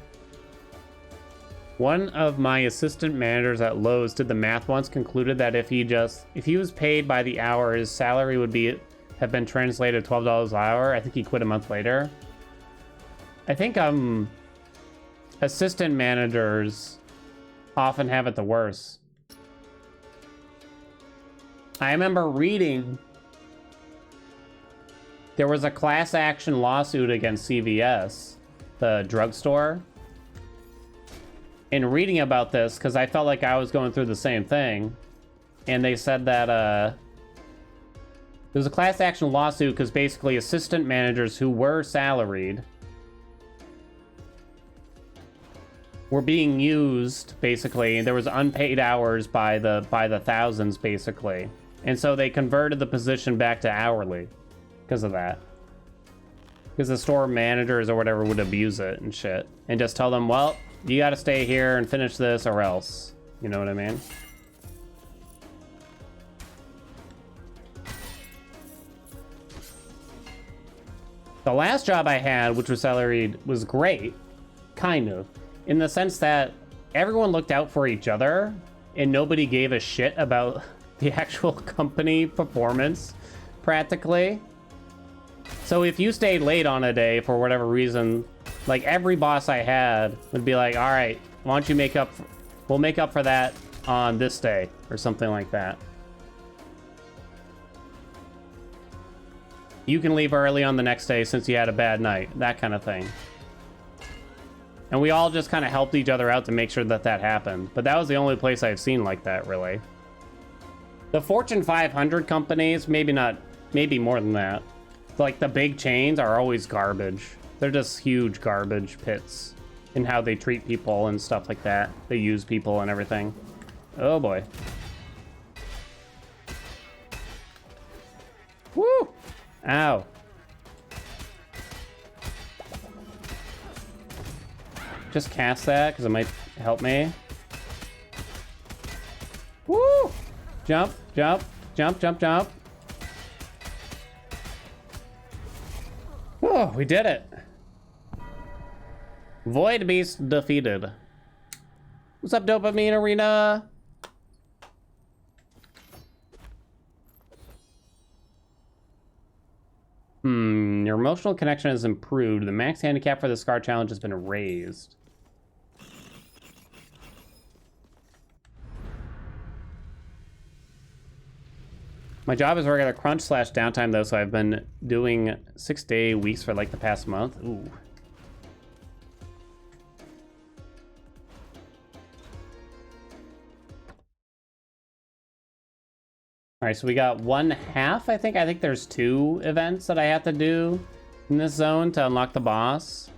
One of my assistant managers at Lowe's did the math once, concluded that if he was paid by the hour, his salary would have been translated $12 an hour. I think he quit a month later. I think assistant managers often have it the worst. I remember reading there was a class action lawsuit against CVS, the drugstore. And reading about this, because I felt like I was going through the same thing. And they said that there was a class action lawsuit because basically assistant managers who were salaried were being used, basically, and there was unpaid hours by the thousands, basically. And so they converted the position back to hourly because of that. Because the store managers or whatever would abuse it and shit. And just tell them, well, you gotta stay here and finish this or else. You know what I mean? The last job I had, which was salaried, was great, kind of, in the sense that everyone looked out for each other and nobody gave a shit about the actual company performance, practically. So if you stayed late on a day for whatever reason, like every boss I had would be like, all right, why don't you we'll make up for that on this day or something like that. You can leave early on the next day since you had a bad night, that kind of thing. And we all just kind of helped each other out to make sure that that happened. But that was the only place I've seen like that, really. The Fortune 500 companies, maybe not, maybe more than that. Like the big chains are always garbage. They're just huge garbage pits in how they treat people and stuff like that. They use people and everything. Oh boy. Woo! Ow. Just cast that because it might help me. Woo! Jump, jump, jump, jump, jump. Oh, we did it. Void Beast defeated. What's up, Dopamine Arena? Your emotional connection has improved. The max handicap for the Scar Challenge has been raised. My job is regular crunch / downtime though, so I've been doing 6-day weeks for like the past month. Ooh. All right, so we got 1/2, I think. I think there's 2 events that I have to do in this zone to unlock the boss.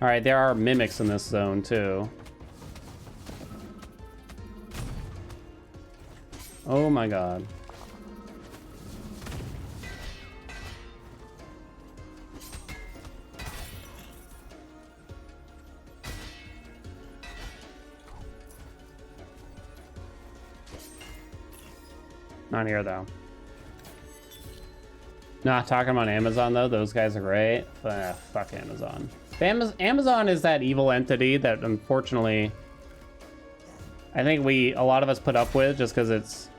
All right, there are mimics in this zone too. Oh my god. Not here though. Nah, talking about Amazon though, those guys are great. Fuck Amazon. Amazon is that evil entity that unfortunately I think a lot of us put up with just because it's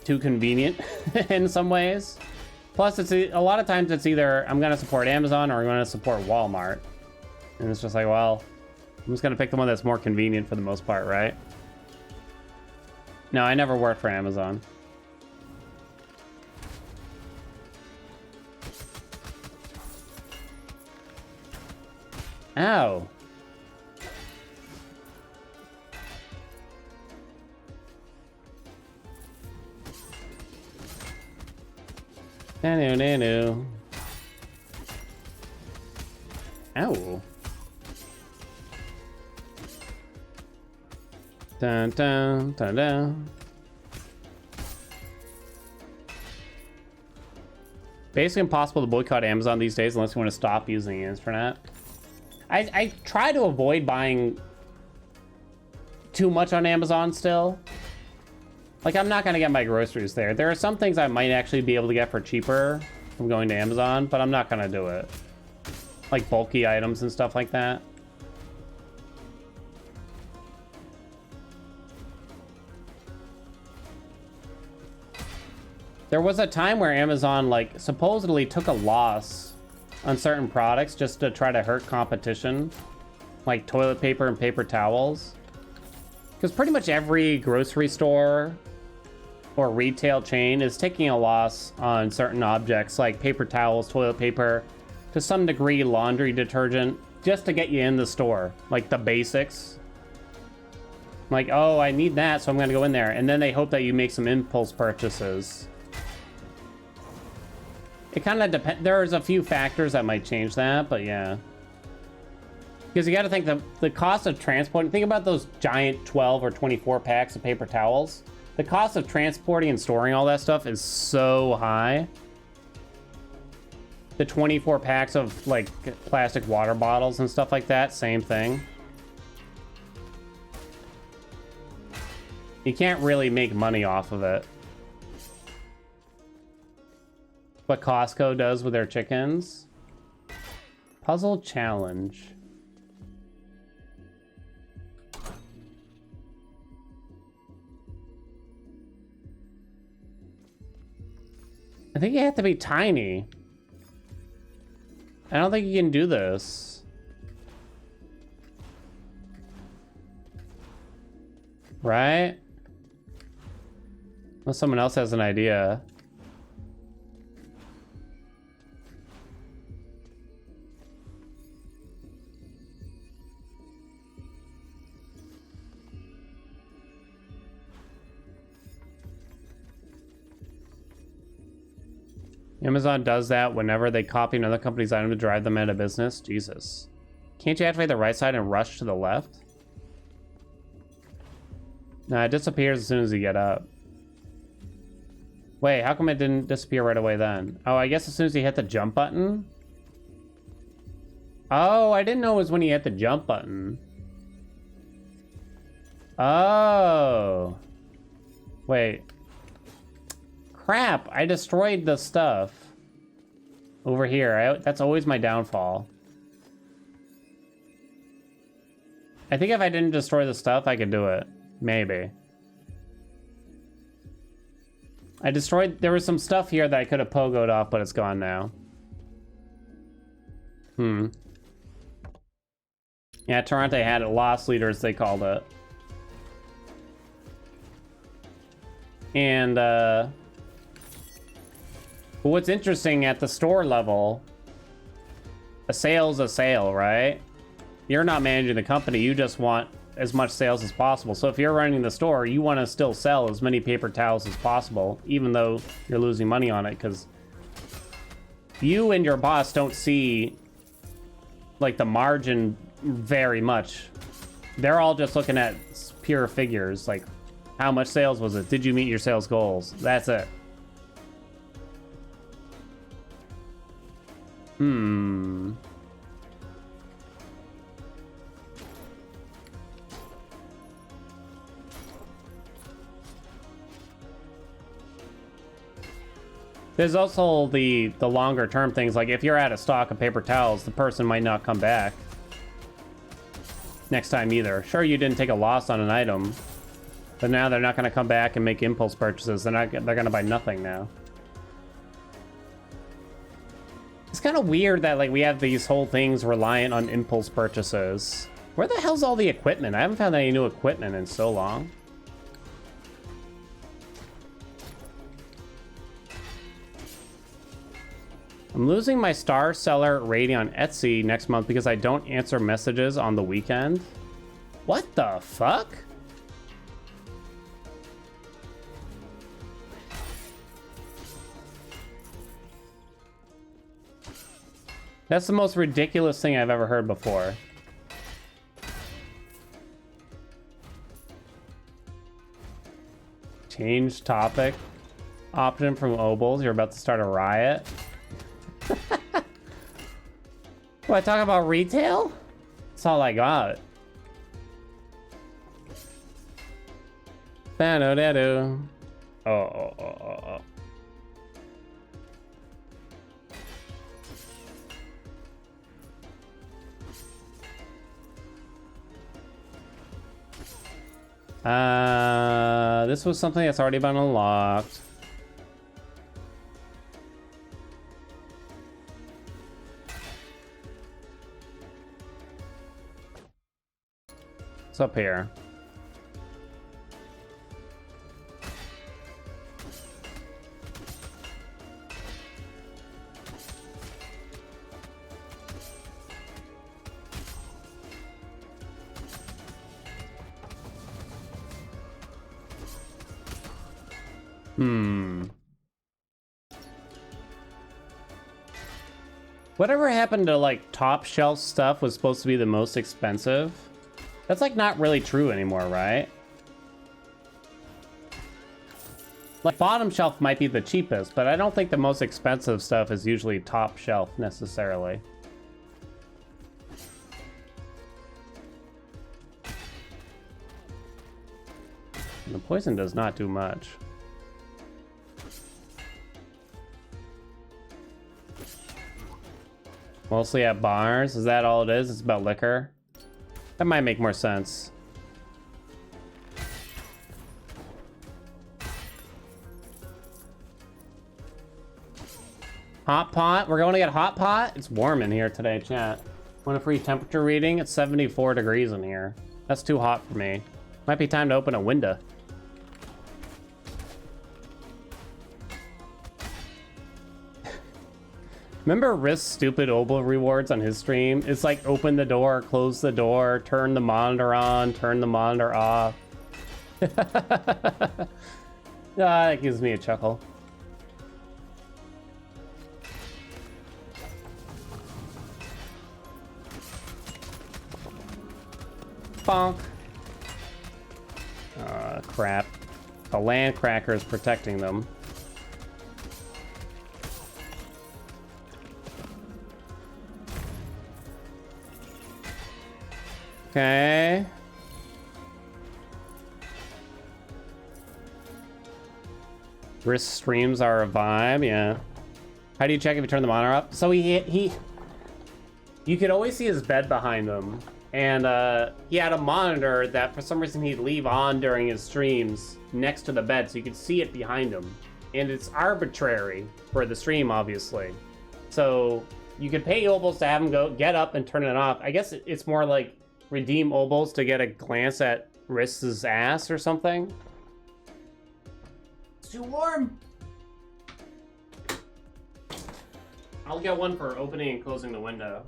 too convenient in some ways. Plus, a lot of times it's either I'm gonna support Amazon or I'm gonna support Walmart, and it's just like, well, I'm just gonna pick the one that's more convenient for the most part, right? No, I never worked for Amazon. Ow. Nanu. Ow. Dun dun dun dun. Basically impossible to boycott Amazon these days unless you want to stop using the internet. I try to avoid buying too much on Amazon still. Like, I'm not gonna get my groceries there. There are some things I might actually be able to get for cheaper from going to Amazon, but I'm not gonna do it. Like bulky items and stuff like that. There was a time where Amazon, like, supposedly took a loss on certain products just to try to hurt competition, like toilet paper and paper towels. Because pretty much every grocery store or retail chain is taking a loss on certain objects like paper towels, toilet paper, to some degree laundry detergent, just to get you in the store, like the basics. Like, oh, I need that, so I'm gonna go in there. And then they hope that you make some impulse purchases. It kind of depends. There's a few factors that might change that, but yeah. Because you got to think the cost of transporting. Think about those giant 12 or 24 packs of paper towels. The cost of transporting and storing all that stuff is so high. The 24 packs of like plastic water bottles and stuff like that, same thing. You can't really make money off of it. What Costco does with their chickens. Puzzle challenge. I think you have to be tiny. I don't think you can do this. Right? Unless someone else has an idea. Amazon does that whenever they copy another company's item to drive them out of business. Jesus. Can't you activate the right side and rush to the left? No, it disappears as soon as you get up. Wait, how come it didn't disappear right away then? Oh, I guess as soon as you hit the jump button? Oh, I didn't know it was when you hit the jump button. Oh. Wait. Crap, I destroyed the stuff. Over here, that's always my downfall. I think if I didn't destroy the stuff, I could do it. Maybe. There was some stuff here that I could have pogoed off, but it's gone now. Yeah, Toronto had it. Lost leaders, they called it. And, but what's interesting, at the store level, a sale's a sale, right? You're not managing the company, you just want as much sales as possible. So if you're running the store, you want to still sell as many paper towels as possible, even though you're losing money on it, because you and your boss don't see, like, the margin very much. They're all just looking at pure figures, like, how much sales was it? Did you meet your sales goals? That's it. There's also the longer term things, like if you're out of stock of paper towels, the person might not come back next time either. Sure, you didn't take a loss on an item, but now they're not going to come back and make impulse purchases. They're going to buy nothing now. It's kind of weird that, like, we have these whole things reliant on impulse purchases. Where the hell's all the equipment? I haven't found any new equipment in so long. I'm losing my star seller rating on Etsy next month because I don't answer messages on the weekend. What the fuck? That's the most ridiculous thing I've ever heard before. Change topic. Option from Obols. You're about to start a riot. What, talk about retail? That's all I got. Oh. This was something that's already been unlocked. What's up here? Whatever happened to, like, top shelf stuff was supposed to be the most expensive? That's, like, not really true anymore, right? Like, bottom shelf might be the cheapest, but I don't think the most expensive stuff is usually top shelf necessarily. The poison does not do much. Mostly at bars? Is that all it is? It's about liquor? That might make more sense. Hot pot? We're going to get hot pot? It's warm in here today, chat. Want a free temperature reading? It's 74 degrees in here. That's too hot for me. Might be time to open a window. Remember Risk's stupid Obel rewards on his stream? It's like open the door, close the door, turn the monitor on, turn the monitor off. That gives me a chuckle. Bonk. Crap. The land cracker is protecting them. Okay. Risk streams are a vibe, yeah. How do you check if you turn the monitor up? So you could always see his bed behind him. And he had a monitor that for some reason he'd leave on during his streams next to the bed so you could see it behind him. And it's arbitrary for the stream, obviously. So you could pay Obels to have him go get up and turn it off. I guess it's more like redeem Obels to get a glance at Risk's ass or something. It's too warm. I'll get one for opening and closing the window.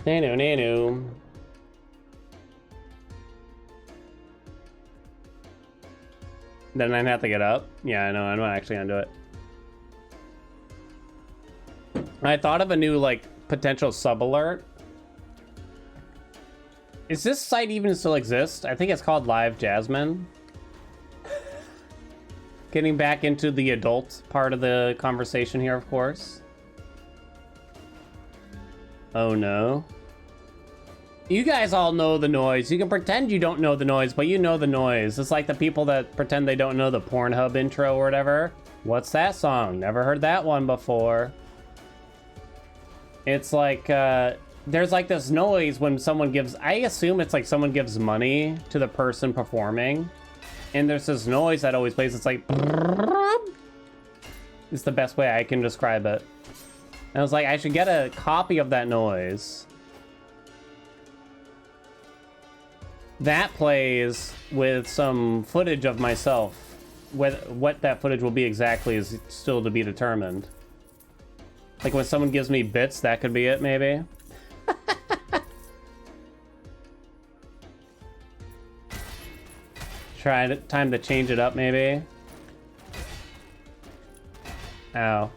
Nano, nano. Then I'd have to get up. Yeah, I know. I'm not actually gonna do it. I thought of a new, like, potential sub alert. Is this site even still exist? I think it's called Live Jasmine. Getting back into the adult part of the conversation here, of course. Oh no. You guys all know the noise. You can pretend you don't know the noise, but you know the noise. It's like the people that pretend they don't know the Pornhub intro or whatever. What's that song? Never heard that one before. It's like, there's like this noise when someone gives, I assume it's like someone gives money to the person performing. And there's this noise that always plays. It's like, it's the best way I can describe it. And I was like, I should get a copy of that noise. That plays with some footage of myself. What that footage will be exactly is still to be determined. Like when someone gives me bits, that could be it, maybe. Time to change it up, maybe. Ow.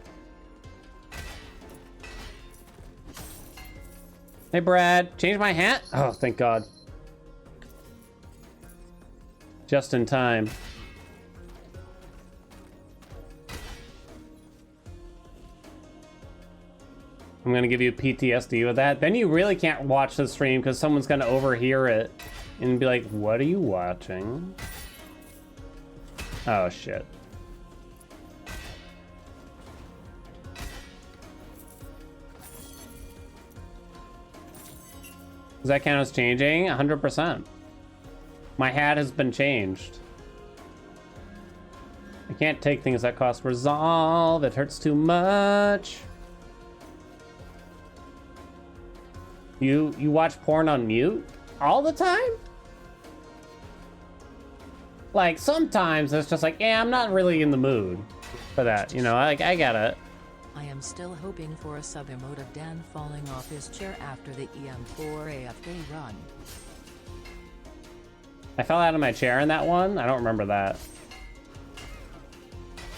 Hey, Brad, change my hat? Oh, thank God. Just in time. I'm gonna give you PTSD with that. Then you really can't watch the stream because someone's gonna overhear it and be like, what are you watching? Oh, shit. Does that count as changing? 100%. My hat has been changed. I can't take things that cost resolve. It hurts too much. You watch porn on mute all the time? Like, sometimes it's just like, yeah, I'm not really in the mood for that. You know, I get it. I am still hoping for a sub emote of Dan falling off his chair after the EM4 AFK run. I fell out of my chair in that one? I don't remember that.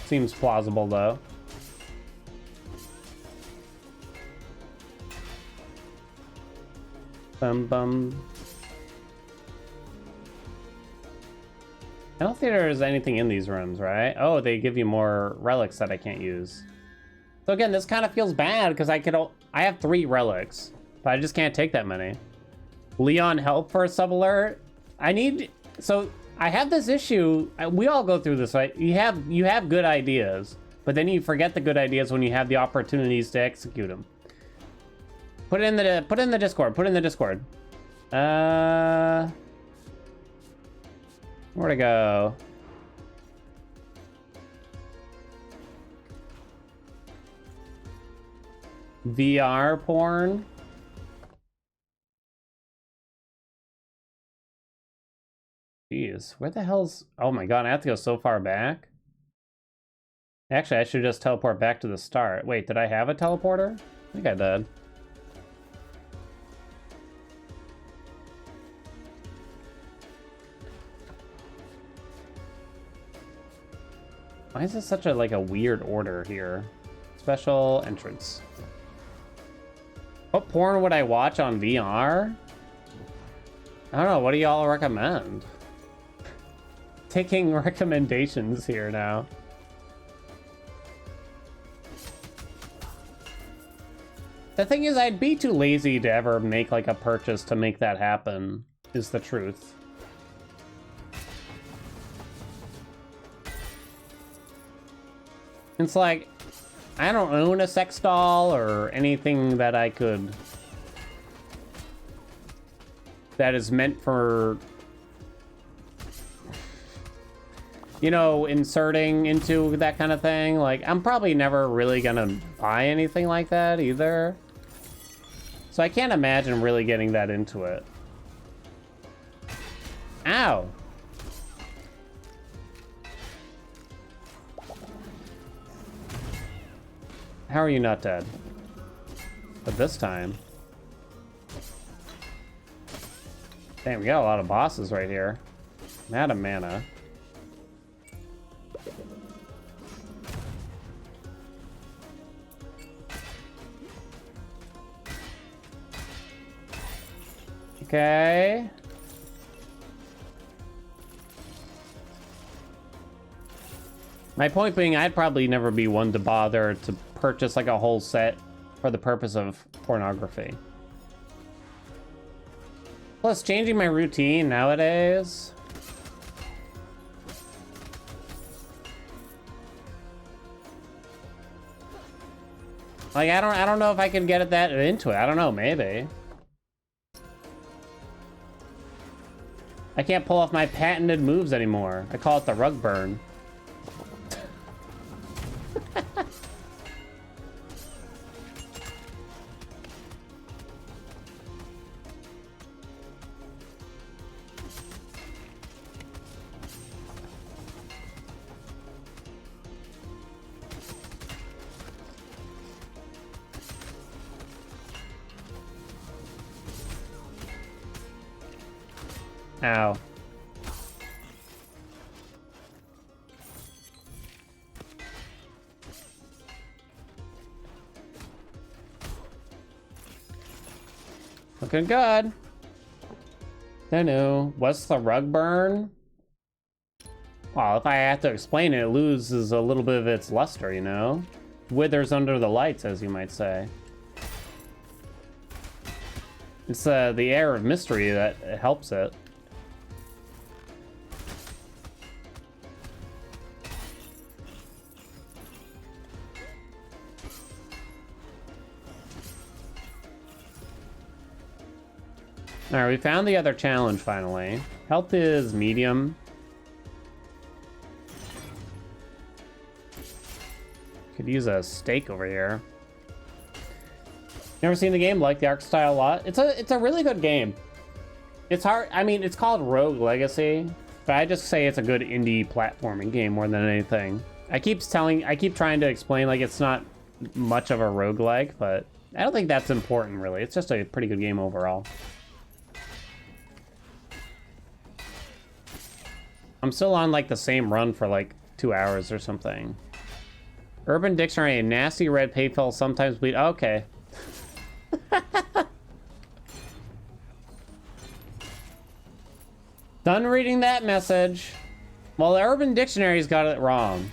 Seems plausible, though. Bum bum. I don't think there's anything in these rooms, right? Oh, they give you more relics that I can't use. So again, this kind of feels bad because I have 3 relics, but I just can't take that many. Leon, help for a sub alert. So I have this issue. We all go through this, right? You have good ideas, but then you forget the good ideas when you have the opportunities to execute them. Put it in the Discord. Put it in the Discord. Where to go? VR porn. Jeez, where the hell's... Oh my god, I have to go so far back? Actually, I should just teleport back to the start. Wait, did I have a teleporter? I think I did. Why is this such a, like, a weird order here? Special entrance. What porn would I watch on VR? I don't know, what do y'all recommend? Taking recommendations here now. The thing is, I'd be too lazy to ever make like a purchase to make that happen, is the truth. It's like, I don't own a sex doll or anything that I could... that is meant for... you know, inserting into that kind of thing. Like, I'm probably never really gonna buy anything like that either. So I can't imagine really getting that into it. Ow! How are you not dead? But this time... Damn, we got a lot of bosses right here. Madam Mana. Okay. My point being, I'd probably never be one to bother to purchase like a whole set for the purpose of pornography. Plus, changing my routine nowadays. Like, I don't know if I can get that into it. I don't know, maybe. I can't pull off my patented moves anymore. I call it the rug burn. Ow. Looking good. Don't know. What's the rug burn? Well, if I have to explain it, it loses a little bit of its luster, you know? Withers under the lights, as you might say. It's the air of mystery that helps it. Alright, we found the other challenge finally. Health is medium. Could use a steak over here. Never seen the game, like the art style a lot. It's a really good game. It's hard, I mean, it's called Rogue Legacy, but I just say it's a good indie platforming game more than anything. I keep trying to explain like it's not much of a roguelike, but I don't think that's important really. It's just a pretty good game overall. I'm still on like the same run for like 2 hours or something. Urban Dictionary, nasty red paintful sometimes bleed. Okay. Done reading that message. Well, the Urban Dictionary's got it wrong.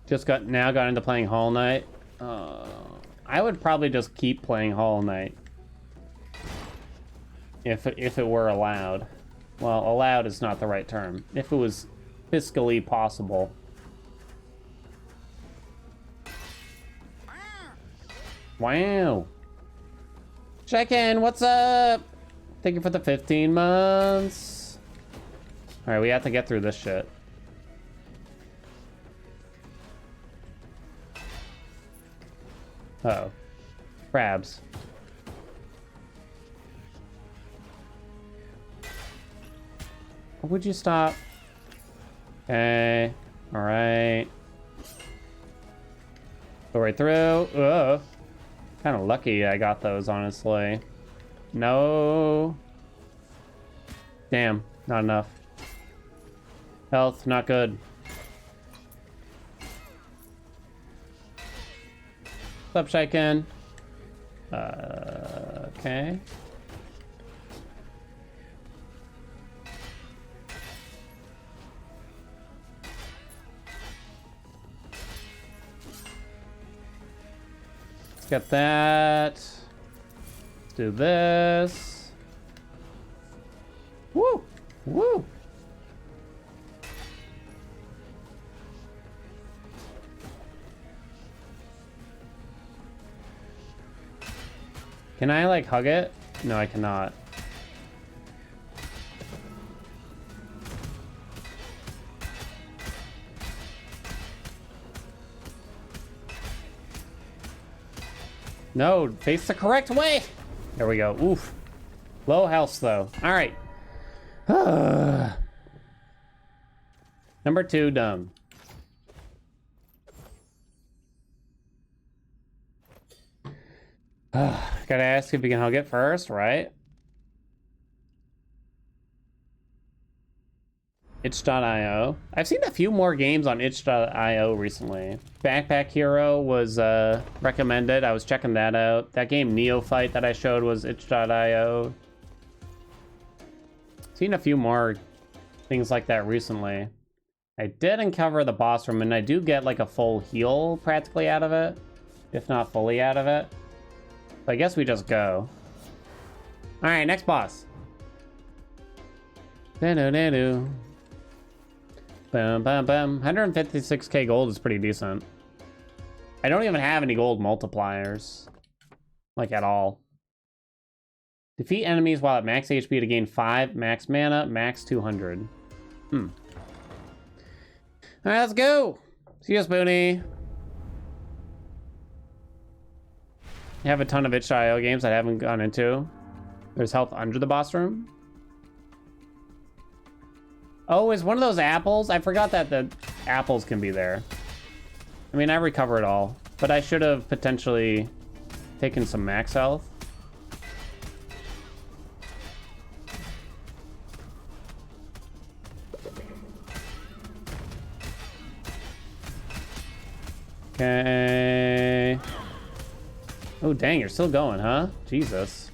Just got into playing Hollow Knight. I would probably just keep playing Hollow Knight if it were allowed. Well, allowed is not the right term. If it was fiscally possible. Wow. Check-in, what's up? Thank you for the 15 months. All right, we have to get through this shit. Uh-oh. Crabs. Would you stop? Okay. All right. Go right through. Ugh. Kind of lucky I got those, honestly. No. Damn, not enough. Health, not good. What's up, Shaiken? Okay. Let's get that. Let's do this. Woo! Woo! Can I, like, hug it? No, I cannot. No, face the correct way. There we go. Oof. Low health, though. All right. Number 2, dumb. Gotta ask if we can hug it first, right? itch.io. I've seen a few more games on itch.io recently. Backpack Hero was recommended. I was checking that out. That game Neophyte that I showed was itch.io. Seen a few more things like that recently. I did uncover the boss room, and I do get like a full heal practically out of it, if not fully out of it. So I guess we just go. All right, next boss. Da-do-da-do. Bum, bum, bum. 156k gold is pretty decent. I don't even have any gold multipliers. Like, at all. Defeat enemies while at max HP to gain 5 max mana, max 200. Alright, let's go! See you, Spoonie. I have a ton of itch.io games I haven't gone into. There's health under the boss room. Oh, is one of those apples? I forgot that the apples can be there. I mean, I recover it all, but I should have potentially taken some max health. Okay. Oh, dang, you're still going, huh? Jesus.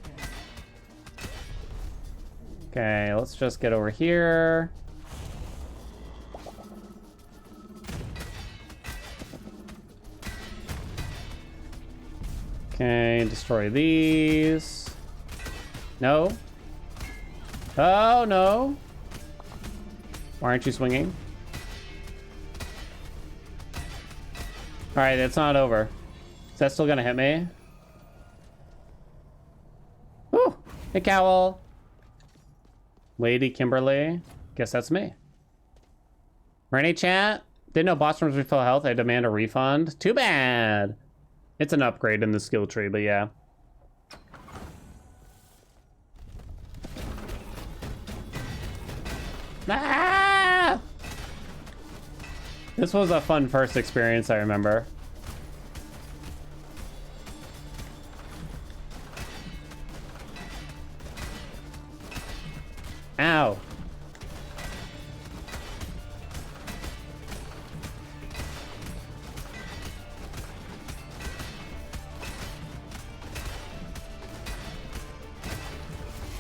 Okay, let's just get over here. Okay, destroy these. No. Oh, no. Why aren't you swinging? All right, it's not over. Is that still gonna hit me? Ooh, hey, Cowl. Lady Kimberly. Guess that's me. Rennie chat. Didn't know boss rooms refill health. I demand a refund. Too bad. It's an upgrade in the skill tree, but yeah. Ah! This was a fun first experience, I remember. Ow.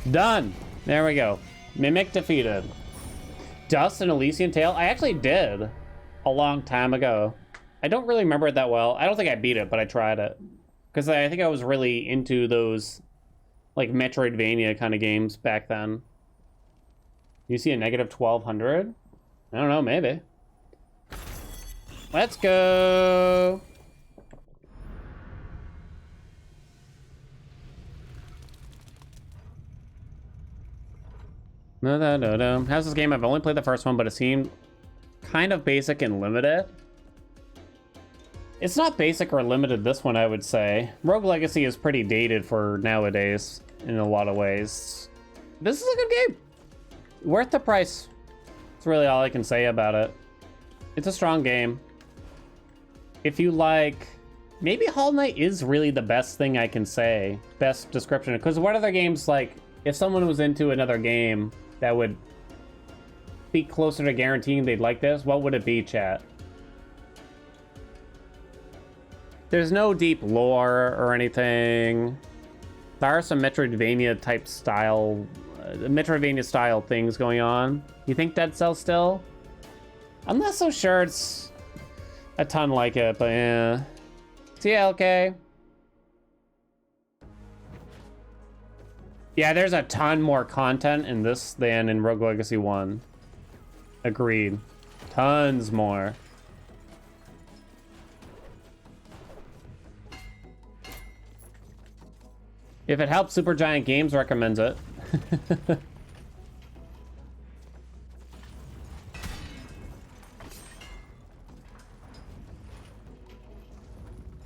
Done. There we go. Mimic defeated. Dust and Elysian Tail? I actually did a long time ago. I don't really remember it that well. I don't think I beat it, but I tried it. Because I think I was really into those, like, Metroidvania kind of games back then. You see a negative 1200? I don't know, maybe. Let's go! No. How's this game? I've only played the first one, but it seemed kind of basic and limited. It's not basic or limited, this one, I would say. Rogue Legacy is pretty dated for nowadays in a lot of ways. This is a good game. Worth the price. That's really all I can say about it. It's a strong game. If you like... Maybe Hollow Knight is really the best thing I can say. Best description. Because what other games, like, if someone was into another game that would be closer to guaranteeing they'd like this, what would it be, chat? There's no deep lore or anything. There are some Metroidvania type style, Metroidvania style things going on. You think Dead Cell still? I'm not so sure it's a ton like it, but yeah. TLK. Yeah, there's a ton more content in this than in Rogue Legacy 1. Agreed. Tons more. If it helps, Supergiant Games recommends it.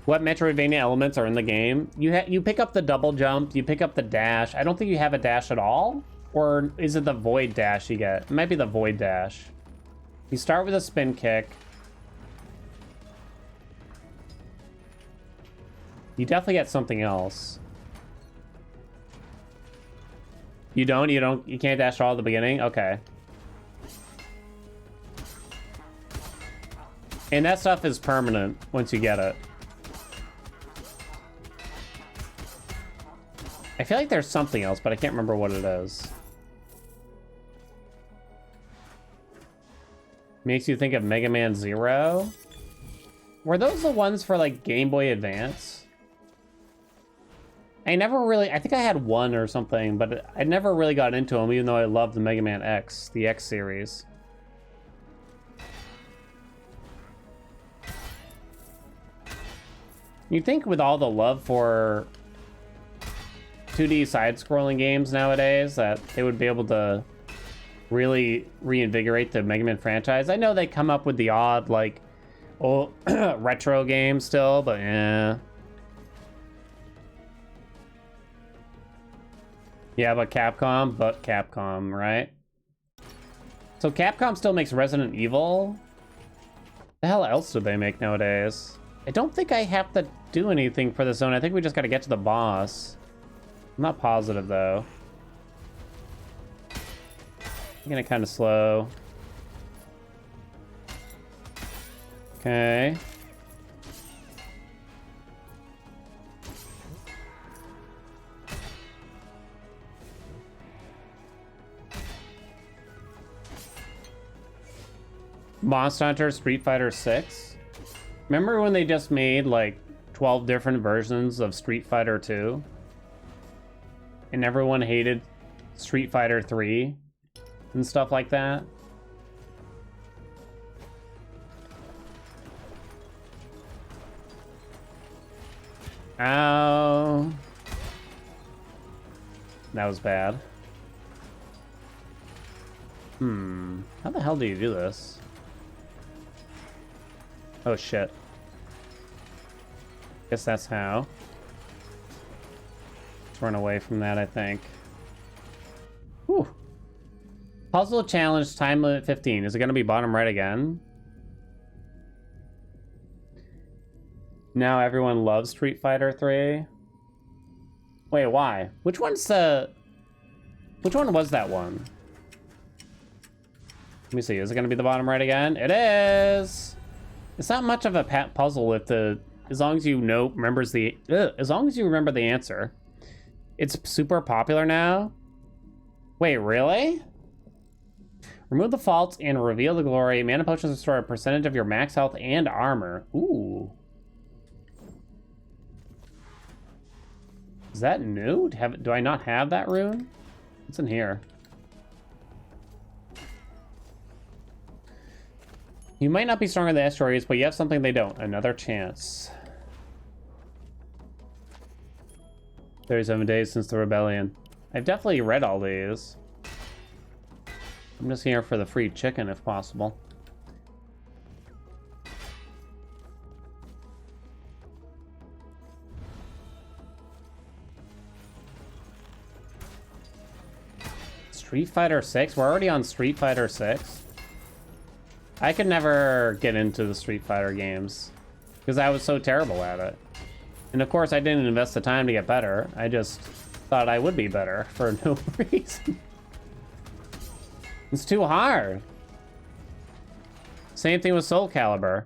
What Metroidvania elements are in the game? You pick up the double jump, you pick up the dash. I don't think you have a dash at all. Or is it the void dash you get? It might be the void dash. You start with a spin kick. You definitely get something else. You can't dash at all at the beginning? Okay. And that stuff is permanent once you get it. I feel like there's something else, but I can't remember what it is. Makes you think of Mega Man Zero? Were those the ones for, like, Game Boy Advance? I think I had one or something, but I never really got into them, even though I loved the Mega Man X, the X series. You'd think with all the love for 2D side-scrolling games nowadays that they would be able to really reinvigorate the Mega Man franchise. I know they come up with the odd, like, old retro game still, but yeah. Yeah, but Capcom, right? So Capcom still makes Resident Evil? The hell else do they make nowadays? I don't think I have to do anything for this zone. I think we just gotta get to the boss. I'm not positive, though. I'm gonna kind of slow. Okay. Monster Hunter Street Fighter 6. Remember when they just made like 12 different versions of Street Fighter 2? And everyone hated Street Fighter 3 and stuff like that? Ow. That was bad. How the hell do you do this? Oh shit. Guess that's how. Let's run away from that, I think. Whew. Puzzle challenge, time limit 15. Is it gonna be bottom right again? Now everyone loves Street Fighter 3. Wait, why? Which one was that one? Let me see, is it gonna be the bottom right again? It is! It's not much of a puzzle if as long as you remember the answer. It's super popular now. Wait, really? Remove the faults and reveal the glory. Mana potions restore a percentage of your max health and armor. Ooh. Is that new? Do I not have that rune? What's in here? You might not be stronger than the asteroids, but you have something they don't. Another chance. 37 days since the rebellion. I've definitely read all these. I'm just here for the free chicken if possible. Street Fighter 6? We're already on Street Fighter 6? I could never get into the Street Fighter games because I was so terrible at it. And of course I didn't invest the time to get better. I just thought I would be better for no reason. It's too hard. Same thing with Soul Calibur.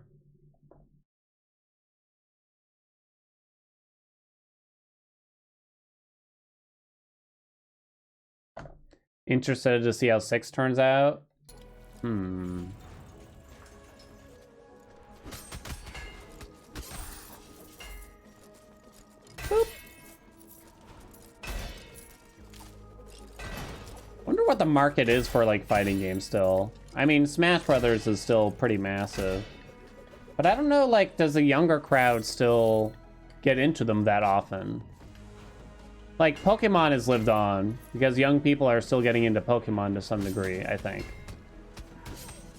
Interested to see how 6 turns out? Boop. Wonder what the market is for like fighting games still. I mean, Smash Brothers is still pretty massive. But I don't know, like, does the younger crowd still get into them that often? Like, Pokemon has lived on because young people are still getting into Pokemon to some degree, I think.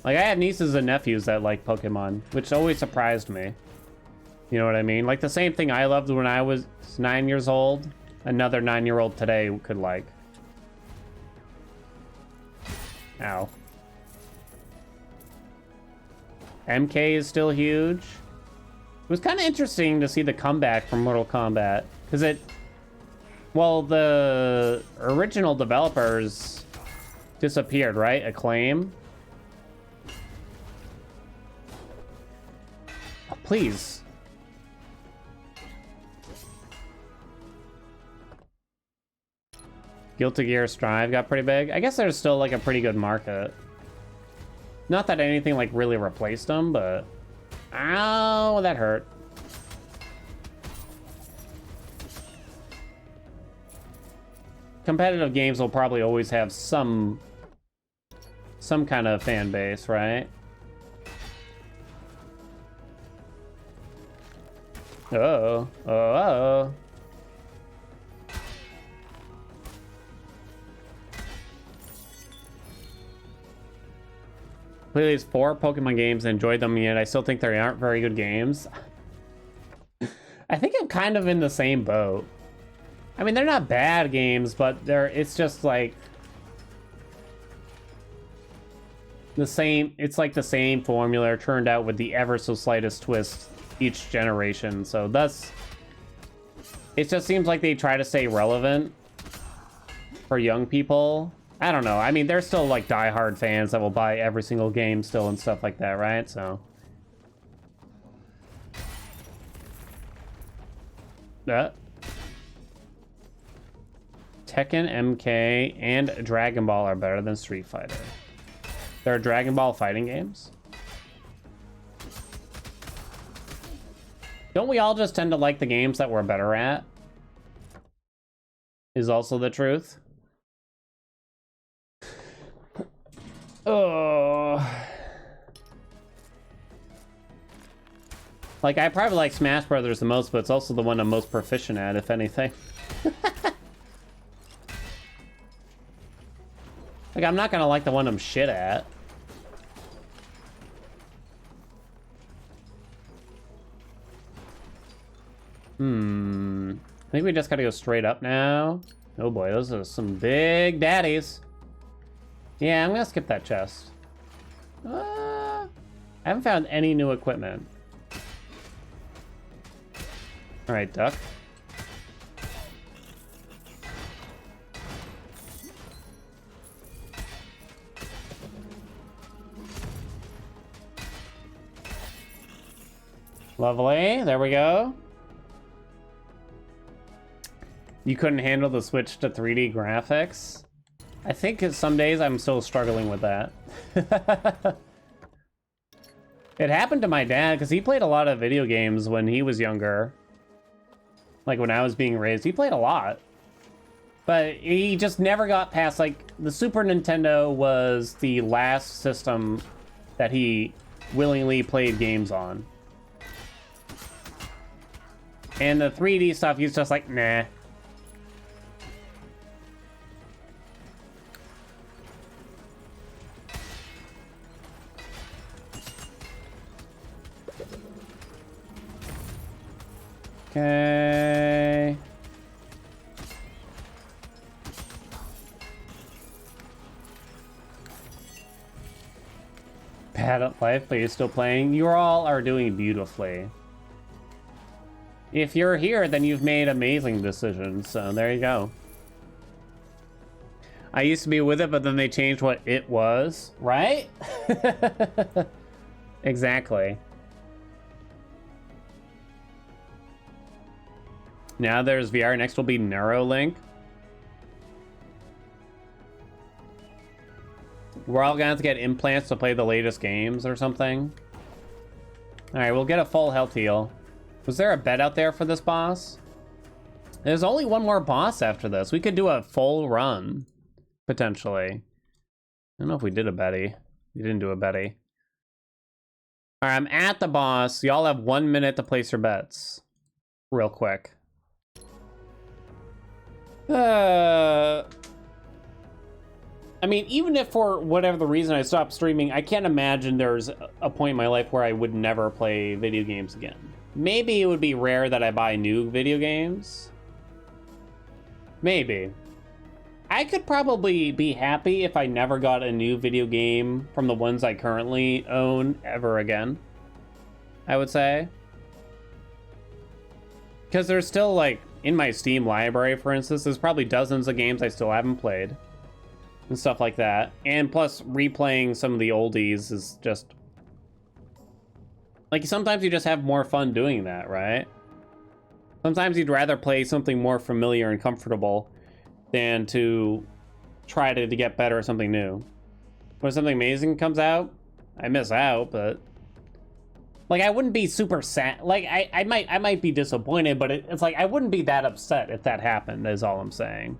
Like, I have nieces and nephews that like Pokemon, which always surprised me. You know what I mean? Like, the same thing I loved when I was 9 years old, another 9-year-old today could like. Ow. MK is still huge. It was kind of interesting to see the comeback from Mortal Kombat, because well, the original developers disappeared, right? Acclaim. Oh, please. Guilty Gear Strive got pretty big. I guess there's still like a pretty good market. Not that anything like really replaced them, but ow, that hurt. Competitive games will probably always have some kind of fan base, right? Uh-oh. Uh-oh. Played these 4 Pokemon games and enjoyed them, yet I still think they aren't very good games. I think I'm kind of in the same boat. I mean, they're not bad games, but it's just like the same, it's like the same formula turned out with the ever so slightest twist each generation. So thus, it just seems like they try to stay relevant for young people. I don't know. I mean, there's still like diehard fans that will buy every single game still and stuff like that, right? So. Tekken, MK, and Dragon Ball are better than Street Fighter. There are Dragon Ball fighting games? Don't we all just tend to like the games that we're better at? Is also the truth. Oh. Like, I probably like Smash Brothers the most, but it's also the one I'm most proficient at, if anything. Like, I'm not gonna like the one I'm shit at. I think we just gotta go straight up now. Oh boy, those are some big daddies. Yeah, I'm gonna skip that chest. I haven't found any new equipment. All right, duck. Lovely, there we go. You couldn't handle the switch to 3D graphics? I think some days I'm still struggling with that. It happened to my dad because he played a lot of video games when he was younger. Like when I was being raised, he played a lot. But he just never got past, like, the Super Nintendo was the last system that he willingly played games on. And the 3D stuff, he's just like, nah. Okay. Bad at life, but you're still playing. You all are doing beautifully. If you're here, then you've made amazing decisions, so there you go. I used to be with it, but then they changed what it was, right? Exactly. Now there's VR, next will be Neuralink. We're all gonna have to get implants to play the latest games or something. Alright, we'll get a full health heal. Was there a bet out there for this boss? There's only one more boss after this. We could do a full run, potentially. I don't know if we did a Betty. We didn't do a Betty. Alright, I'm at the boss. Y'all have 1 minute to place your bets. Real quick. I mean, even if for whatever the reason I stopped streaming, I can't imagine there's a point in my life where I would never play video games again. Maybe it would be rare that I buy new video games. Maybe. I could probably be happy if I never got a new video game from the ones I currently own ever again, I would say. Because there's still, like, in my Steam library, for instance, there's probably dozens of games I still haven't played. And stuff like that. And plus, replaying some of the oldies is just... like, sometimes you just have more fun doing that, right? Sometimes you'd rather play something more familiar and comfortable than to try to get better at something new. When something amazing comes out, I miss out, but... like, I wouldn't be super sad. Like, I might be disappointed, but it's like, I wouldn't be that upset if that happened, is all I'm saying.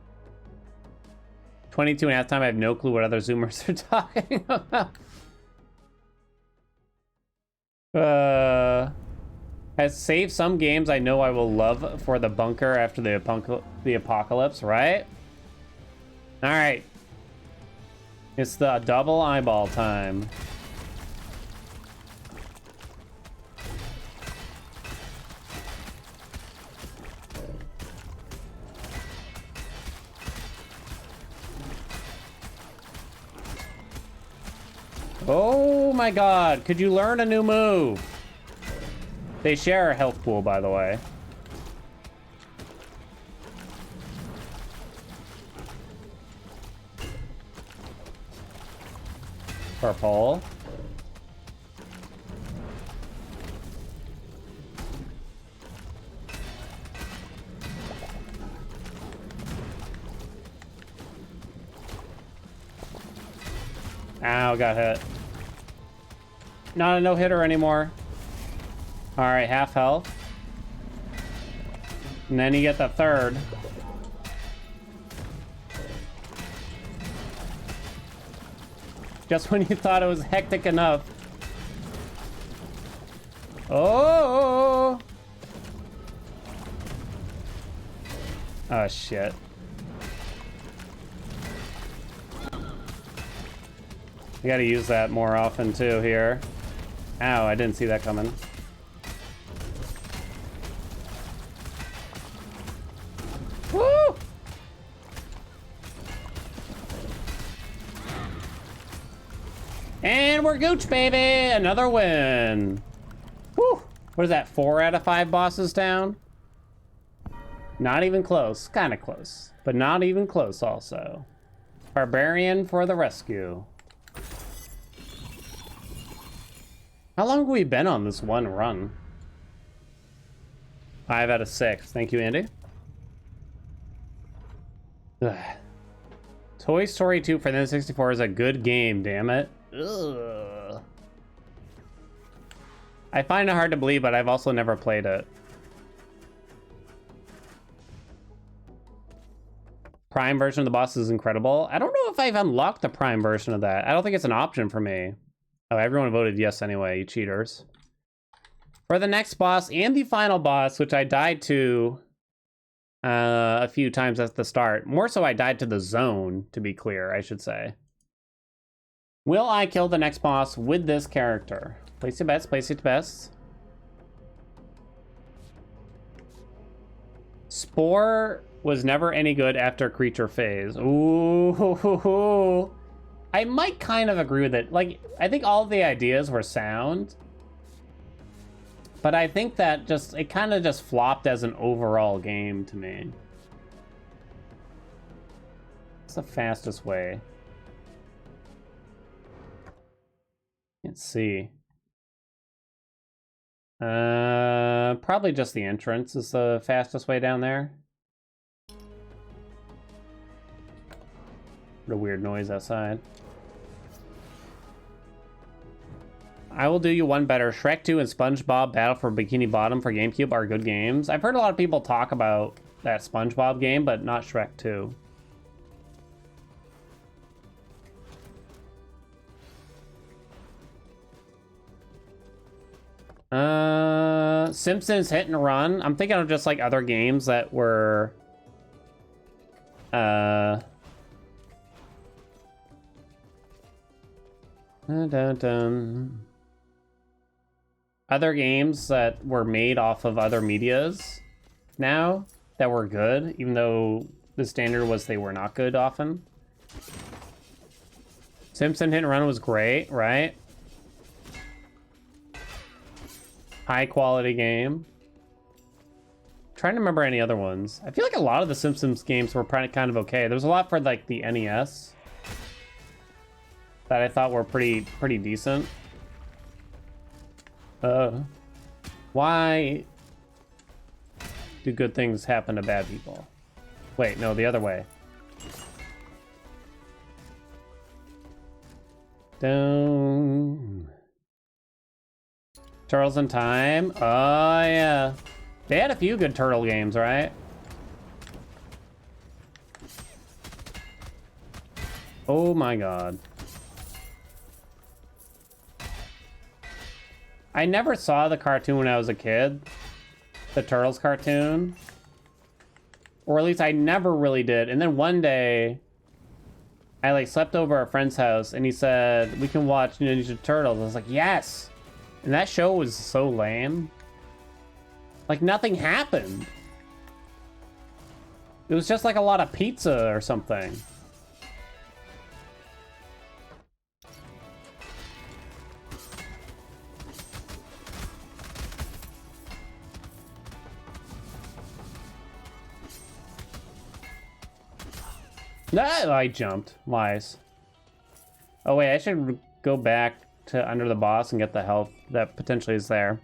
22 and a half time, I have no clue what other Zoomers are talking about. I saved some games I know I will love for the bunker after the apocalypse, right? Alright. It's the double eyeball time. Oh my god, could you learn a new move? They share a health pool, by the way. Purple. Ow, got hit. Not a no-hitter anymore. Alright, half health. And then you get the third. Just when you thought it was hectic enough. Oh! Oh, shit. I gotta use that more often, too, here. Ow, I didn't see that coming. Woo! And we're Gooch, baby! Another win! Woo! What is that, 4 out of 5 bosses down? Not even close. Kinda close. But not even close, also. Barbarian for the rescue. How long have we been on this one run? 5 out of 6. Thank you, Andy. Ugh. Toy Story 2 for the N64 is a good game, damn it. Ugh. I find it hard to believe, but I've also never played it. Prime version of the boss is incredible. I don't know if I've unlocked the Prime version of that. I don't think it's an option for me. Oh, everyone voted yes anyway, you cheaters. For the next boss and the final boss, which I died to a few times at the start. More so I died to the zone, to be clear, I should say. Will I kill the next boss with this character? Place your bets, place your bets. Spore was never any good after creature phase. Ooh, I might kind of agree with it. Like, I think all the ideas were sound, but I think that it kind of just flopped as an overall game to me. What's the fastest way? Can't see. Probably just the entrance is the fastest way down there. What a weird noise outside. I will do you one better. Shrek 2 and SpongeBob Battle for Bikini Bottom for GameCube are good games. I've heard a lot of people talk about that SpongeBob game, but not Shrek 2. Simpsons Hit and Run. I'm thinking of just like other games that were dun, dun, dun. Other games that were made off of other medias now that were good, even though the standard was they were not good often. Simpson Hit and Run was great, right? High quality game. Trying to remember any other ones. I feel like a lot of the Simpsons games were kind of okay. There's a lot for like the NES that I thought were pretty decent. Why do good things happen to bad people? Wait, no, the other way. Down. Turtles in Time. Oh, yeah. They had a few good turtle games, right? Oh my god. I never saw the cartoon when I was a kid. The Turtles cartoon. Or at least I never really did. And then one day, I like slept over at a friend's house and he said, we can watch Ninja Turtles. I was like, yes! And that show was so lame. Like nothing happened. It was just like a lot of pizza or something. No, I jumped. Lies. Oh wait, I should go back to under the boss and get the health that potentially is there.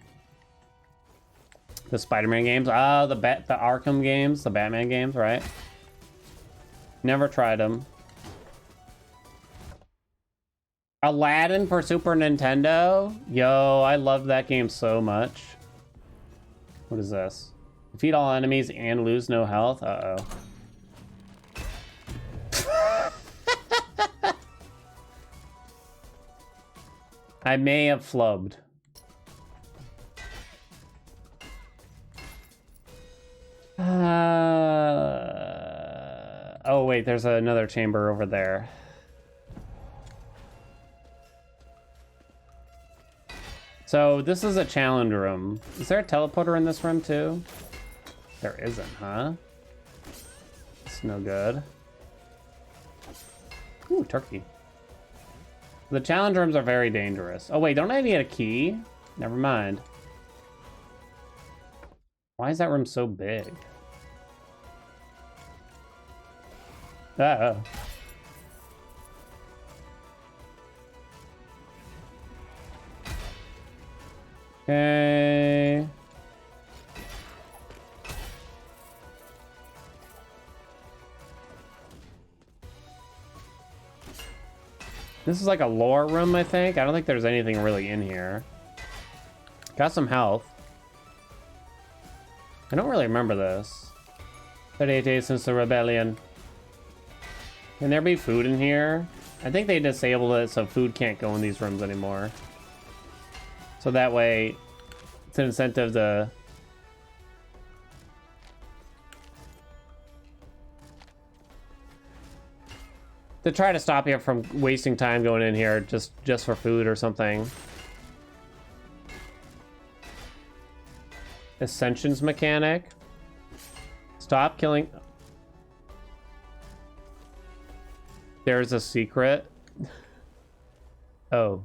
The Spider-Man games. Oh, the Arkham games, the Batman games, right? Never tried them. Aladdin for Super Nintendo? Yo, I love that game so much. What is this? Defeat all enemies and lose no health? Uh-oh. I may have flubbed. Oh wait, there's another chamber over there. So this is a challenge room. Is there a teleporter in this room too? There isn't, huh? It's no good. Ooh, turkey. The challenge rooms are very dangerous. Oh wait, don't I need a key? Never mind. Why is that room so big? Uh-oh. Okay. This is like a lore room, I think. I don't think there's anything really in here. Got some health. I don't really remember this. 38 days since the rebellion. Can there be food in here? I think they disabled it so food can't go in these rooms anymore. So that way, it's an incentive to try to stop you from wasting time going in here just for food or something. Ascensions mechanic. Stop killing. There's a secret. Oh.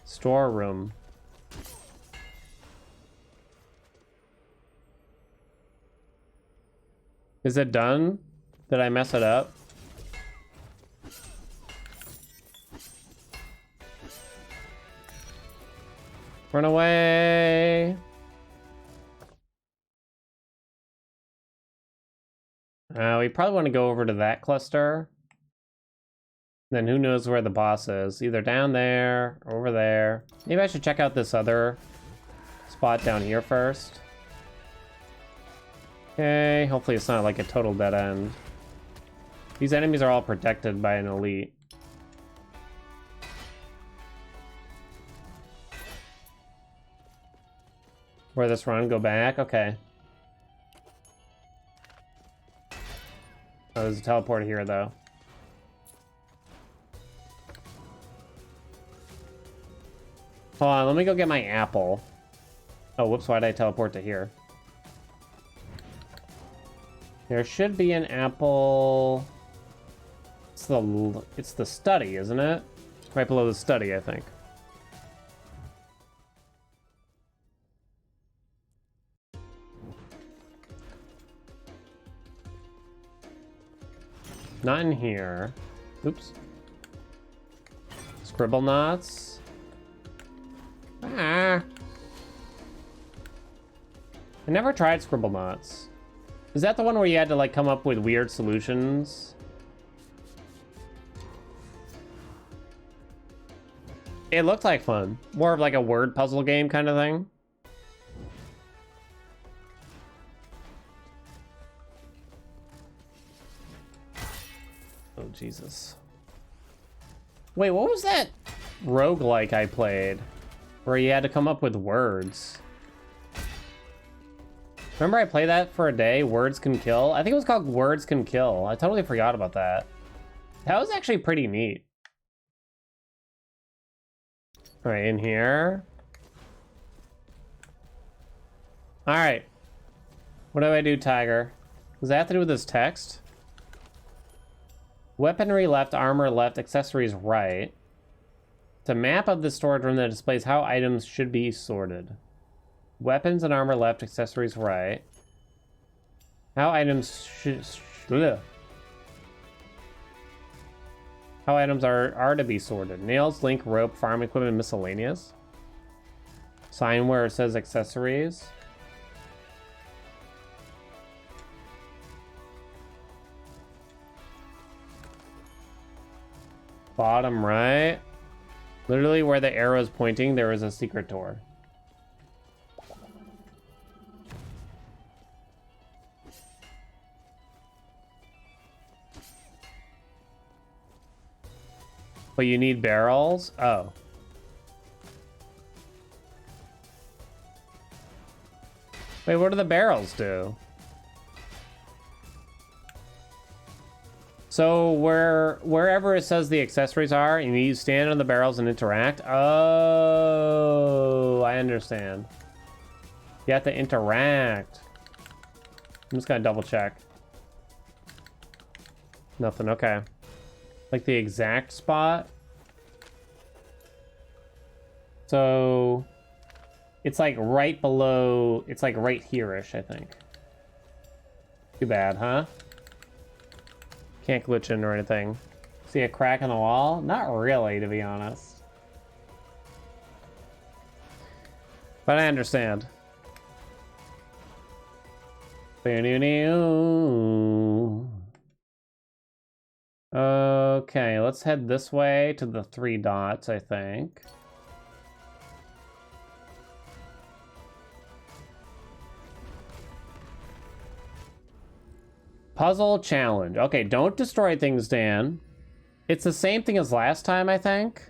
Storeroom. Is it done? Did I mess it up? Run away. We probably want to go over to that cluster. Then who knows where the boss is. Either down there or over there. Maybe I should check out this other spot down here first. Okay, hopefully it's not like a total dead end. These enemies are all protected by an elite. Where this run, go back? Okay. Oh, there's a teleport here, though. Hold on, let me go get my apple. Oh, whoops, why did I teleport to here? There should be an apple. It's the study, isn't it? Right below the study, I think. Not in here. Oops. Scribble knots. Ah. I never tried scribble knots. Is that the one where you had to like come up with weird solutions? It looked like fun. More of like a word puzzle game kind of thing. Oh, Jesus. Wait, what was that roguelike I played? Where you had to come up with words. Remember I played that for a day? Words Can Kill? I think it was called Words Can Kill. I totally forgot about that. That was actually pretty neat. All right, in here. All right. What do I do, Tiger? Does that have to do with this text? Weaponry left, armor left, accessories right. It's a map of the storage room that displays how items should be sorted. Weapons and armor left, accessories right. How items should... How items are to be sorted. Nails, link, rope, farm equipment, miscellaneous. Sign where it says accessories. Bottom right. Literally where the arrow is pointing, there is a secret door. But you need barrels? Oh. Wait, what do the barrels do? So wherever it says the accessories are, you need to stand on the barrels and interact. Oh, I understand. You have to interact. I'm just gonna double check. Nothing, okay. Like the exact spot. So it's like right below, it's like right here-ish, I think. Too bad, huh? Can't glitch in or anything. See a crack in the wall? Not really, to be honest. But I understand. Okay, let's head this way to the 3 dots, I think. Puzzle challenge. Okay, don't destroy things, Dan. It's the same thing as last time, I think.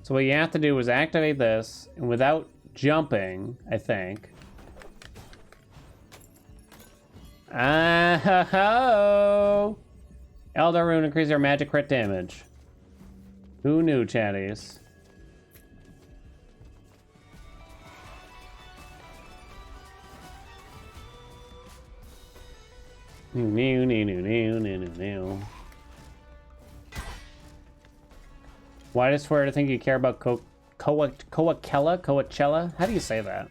So what you have to do is activate this, and without jumping, I think. Oh! Elder Rune increases your magic crit damage. Who knew, chatties? Why does swear to think you care about Coachella? How do you say that?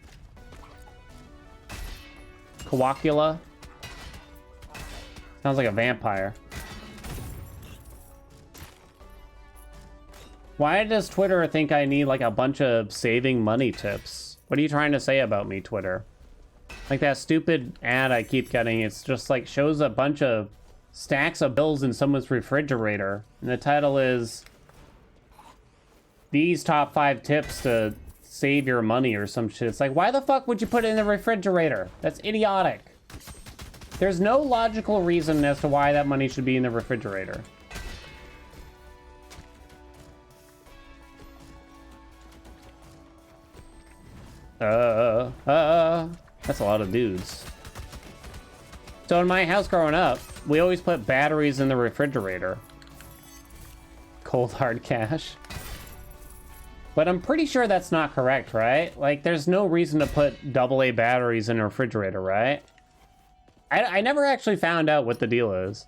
Coacula? Sounds like a vampire. Why does Twitter think I need like a bunch of saving money tips? What are you trying to say about me, Twitter? Like that stupid ad I keep getting, it's just like shows a bunch of stacks of bills in someone's refrigerator. And the title is, these top 5 tips to save your money or some shit. It's like, why the fuck would you put it in the refrigerator? That's idiotic. There's no logical reason as to why that money should be in the refrigerator. That's a lot of dudes. So in my house growing up, we always put batteries in the refrigerator. Cold hard cash. But I'm pretty sure that's not correct, right? Like, there's no reason to put AA batteries in a refrigerator, right? I never actually found out what the deal is.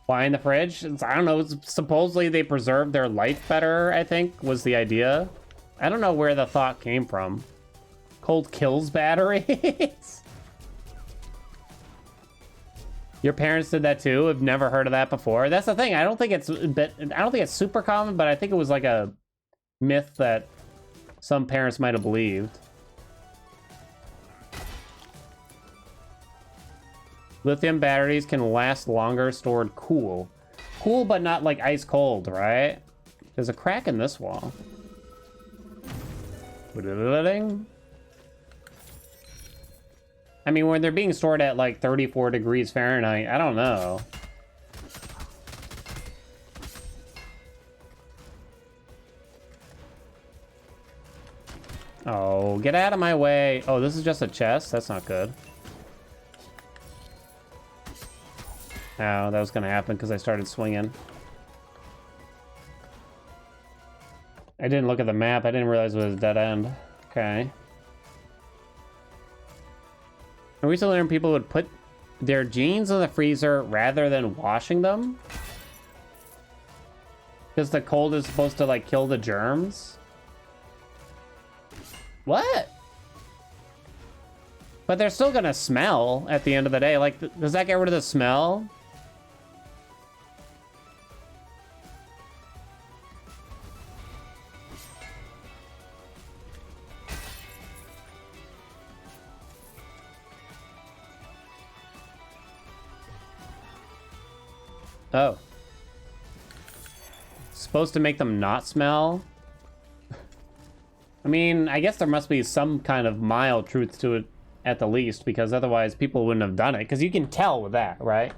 Why in the fridge? I don't know. Supposedly they preserve their life better, I think, was the idea. I don't know where the thought came from. Cold kills batteries? Your parents did that too? I've never heard of that before. That's the thing. I don't think it's super common, but I think it was like a myth that some parents might have believed. Lithium batteries can last longer stored cool. Cool, but not like ice cold, right? There's a crack in this wall. I mean, when they're being stored at like 34 degrees Fahrenheit, I don't know. Oh, get out of my way. Oh, this is just a chest? That's not good. Oh, that was gonna happen because I started swinging. I didn't look at the map. I didn't realize it was a dead end. Okay. I recently learned people would put their jeans in the freezer rather than washing them. Because the cold is supposed to, like, kill the germs. What? But they're still gonna smell at the end of the day. Like, does that get rid of the smell? Oh. Supposed to make them not smell? I mean, I guess there must be some kind of mild truth to it at the least, because otherwise people wouldn't have done it. Because you can tell with that, right?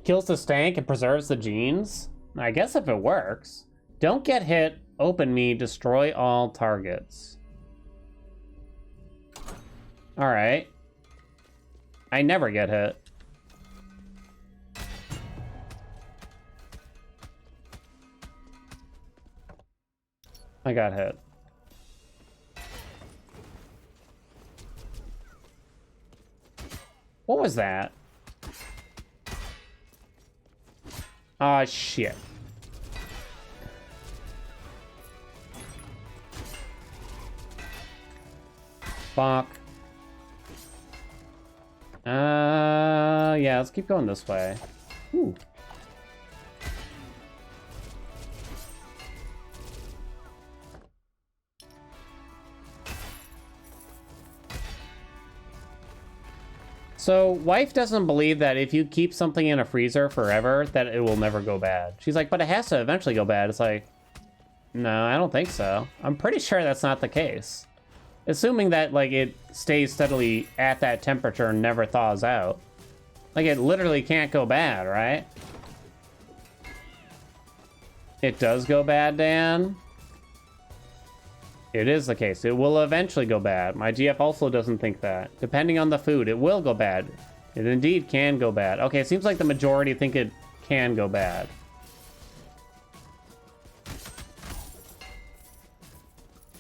Kills the stank and preserves the genes. I guess if it works. Don't get hit, open me, destroy all targets. Alright. I never get hit. I got hit. What was that? Ah, shit. Fuck. Yeah, let's keep going this way. Ooh. So, wife doesn't believe that if you keep something in a freezer forever, that it will never go bad. She's like, but it has to eventually go bad. It's like, no, I don't think so. I'm pretty sure that's not the case. Assuming that, like, it stays steadily at that temperature and never thaws out. Like, it literally can't go bad, right? It does go bad, Dan. It is the case. It will eventually go bad. My GF also doesn't think that. Depending on the food, it will go bad. It indeed can go bad. Okay, it seems like the majority think it can go bad.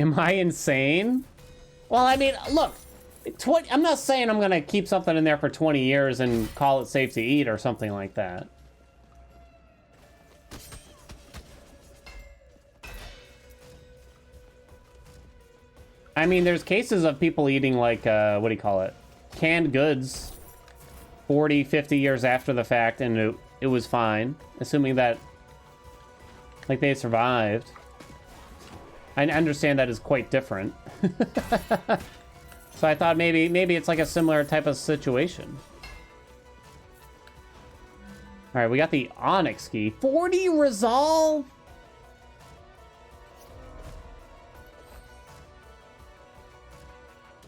Am I insane? Well, I mean, look, I'm not saying I'm gonna keep something in there for 20 years and call it safe to eat or something like that. I mean, there's cases of people eating, like, what do you call it? Canned goods 40, 50 years after the fact, and it was fine. Assuming that, like, they survived. I understand that is quite different. So I thought maybe it's like a similar type of situation. All right, we got the Onyx key. 40 resolve?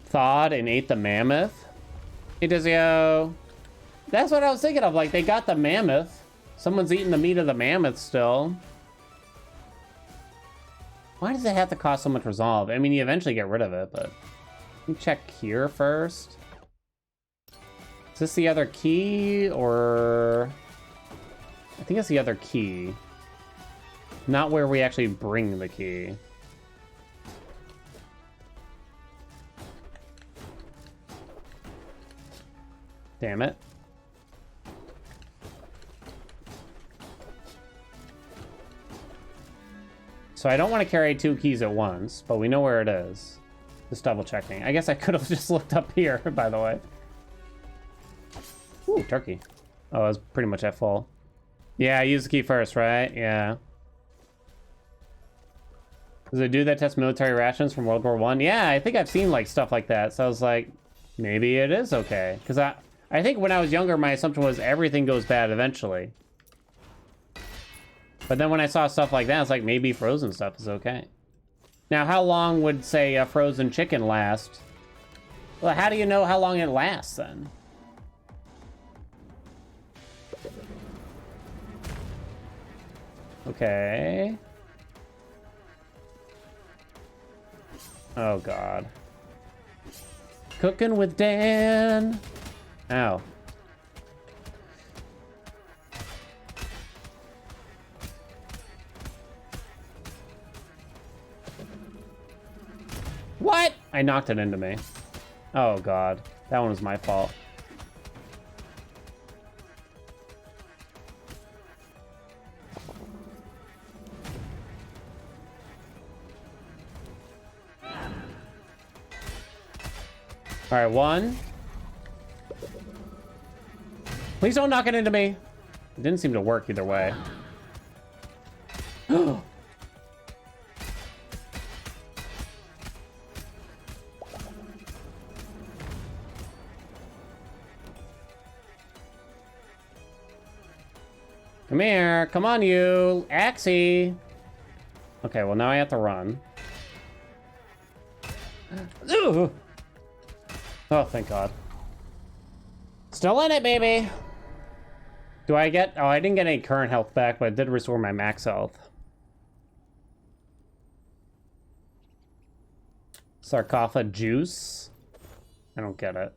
Thawed and ate the mammoth. Hey, Dizio. That's what I was thinking of. Like, they got the mammoth. Someone's eating the meat of the mammoth still. Why does it have to cost so much resolve? I mean, you eventually get rid of it, but... Let me check here first. Is this the other key, or... I think it's the other key. Not where we actually bring the key. Damn it. So I don't want to carry 2 keys at once, but we know where it is. Just double checking. I guess I could have just looked up here, by the way. Ooh, turkey. Oh, I was pretty much at full. Yeah, I use the key first, right? Yeah. Does it do that test military rations from World War I? Yeah, I think I've seen, like, stuff like that. So I was like, maybe it is okay. Because I think when I was younger, my assumption was everything goes bad eventually. But then when I saw stuff like that, it's like, maybe frozen stuff is okay. Now, how long would, say, a frozen chicken last? Well, how do you know how long it lasts, then? Okay. Oh, God. Cooking with Dan. Ow. What? I knocked it into me. Oh, God. That one was my fault. All right, 1. Please don't knock it into me. It didn't seem to work either way. Come here. Come on, you. Axie. Okay, well, now I have to run. Ooh. Oh, thank God. Still in it, baby. Do I get... Oh, I didn't get any current health back, but it did restore my max health. Sarcophagus juice? I don't get it.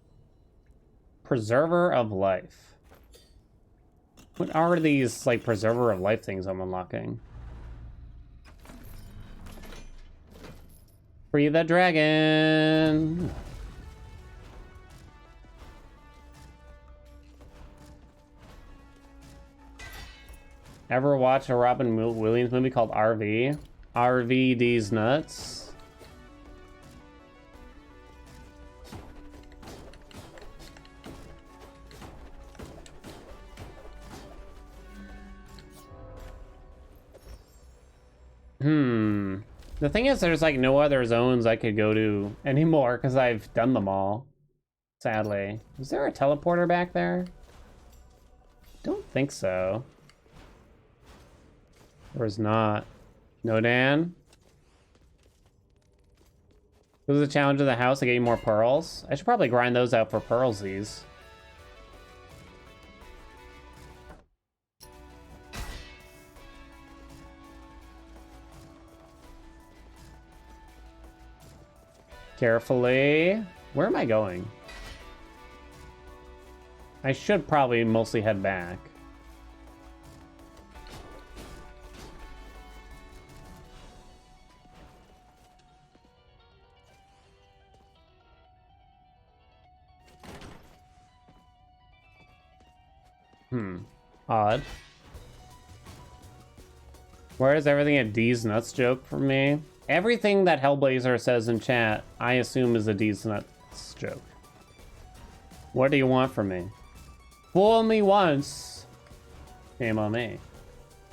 Preserver of life. What are these, like, preserver of life things I'm unlocking? Free the dragon! Ever watch a Robin Williams movie called RV? RVD's nuts? The thing is, there's like no other zones I could go to anymore because I've done them all. Sadly. Is there a teleporter back there? Don't think so. Or is not. No, Dan? This is a challenge of the house to get you more pearls. I should probably grind those out for pearlsies. Carefully. Where am I going? I should probably mostly head back. Odd. Where is everything a D's nuts joke for me? Everything that Hellblazer says in chat, I assume is a D's nuts joke. What do you want from me? Fool me once. Shame on me.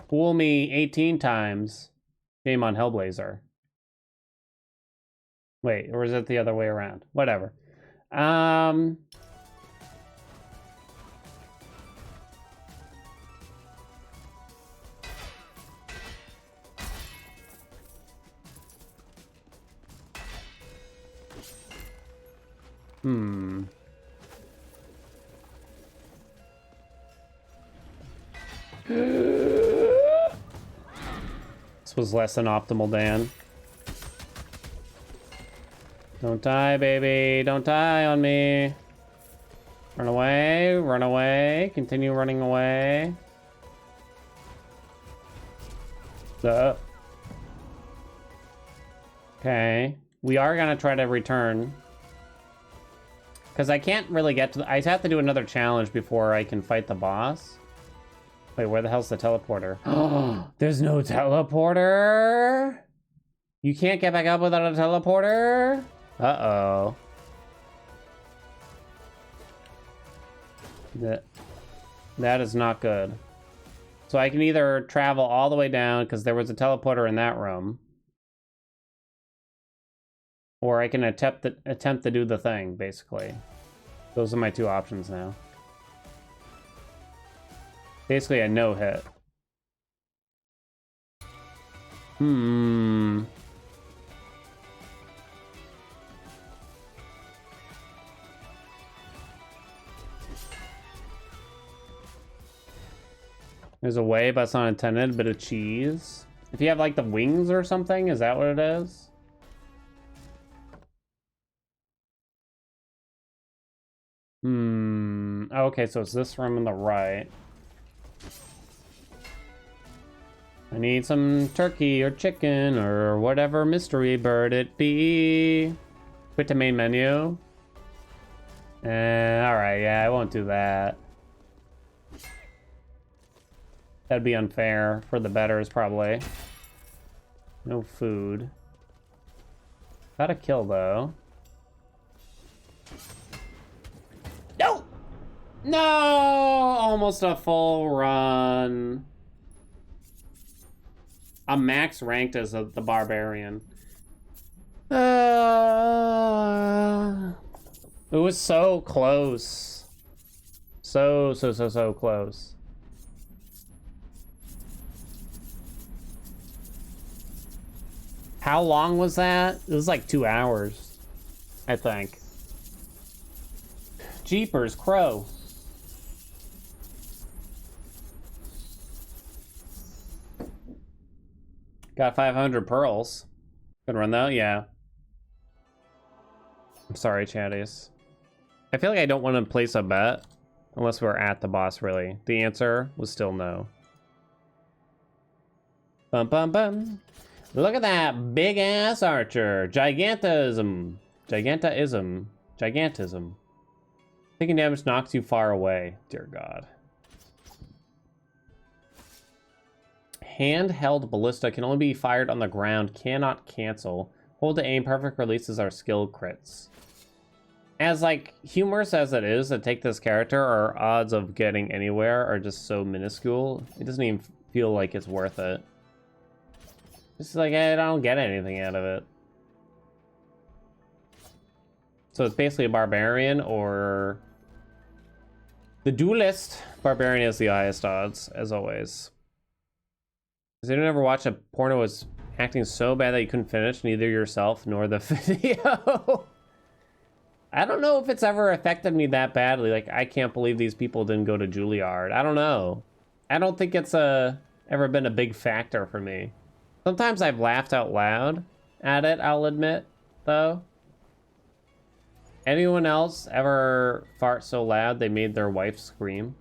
Fool me 18 times. Shame on Hellblazer. Wait, or is it the other way around? Whatever. This was less than optimal, Dan. Don't die, baby. Don't die on me. Run away. Run away. Continue running away. Okay. We are gonna try to return. Because I can't really get to the... I have to do another challenge before I can fight the boss. Wait, where the hell's the teleporter? Oh, there's no teleporter? You can't get back up without a teleporter? Uh-oh. That is not good. So I can either travel all the way down, because there was a teleporter in that room. Or I can attempt to do the thing, basically. Those are my two options now. Basically a no-hit. There's a way, but it's not intended. Bit of cheese. If you have, like, the wings or something, is that what it is? Okay, so it's this room on the right. I need some turkey or chicken or whatever mystery bird it be. Quit to main menu. Alright, yeah, I won't do that. That'd be unfair for the betters, probably. No food. Got a kill, though. No! No! Almost a full run. I'm max ranked as the barbarian. It was so close. So close. How long was that? It was like 2 hours, I think. Jeepers, crow. Got 500 pearls. Could run though, yeah. I'm sorry, chatties. I feel like I don't want to place a bet unless we're at the boss, really. The answer was still no. Bum bum bum. Look at that big ass archer. Gigantism. Gigantism. Taking damage knocks you far away. Dear God. Handheld ballista can only be fired on the ground, cannot cancel. Hold to aim, perfect releases are skill crits. As, like, humorous as it is to take this character, our odds of getting anywhere are just so minuscule. It doesn't even feel like it's worth it. It's like, I don't get anything out of it. So it's basically a barbarian or the duelist. Barbarian has the highest odds, as always. Does anyone ever watch a porno was acting so bad that you couldn't finish, neither yourself nor the video? I don't know if it's ever affected me that badly. Like, I can't believe these people didn't go to Juilliard. I don't know. I don't think it's ever been a big factor for me. Sometimes I've laughed out loud at it, I'll admit, though. Anyone else ever fart so loud they made their wife scream?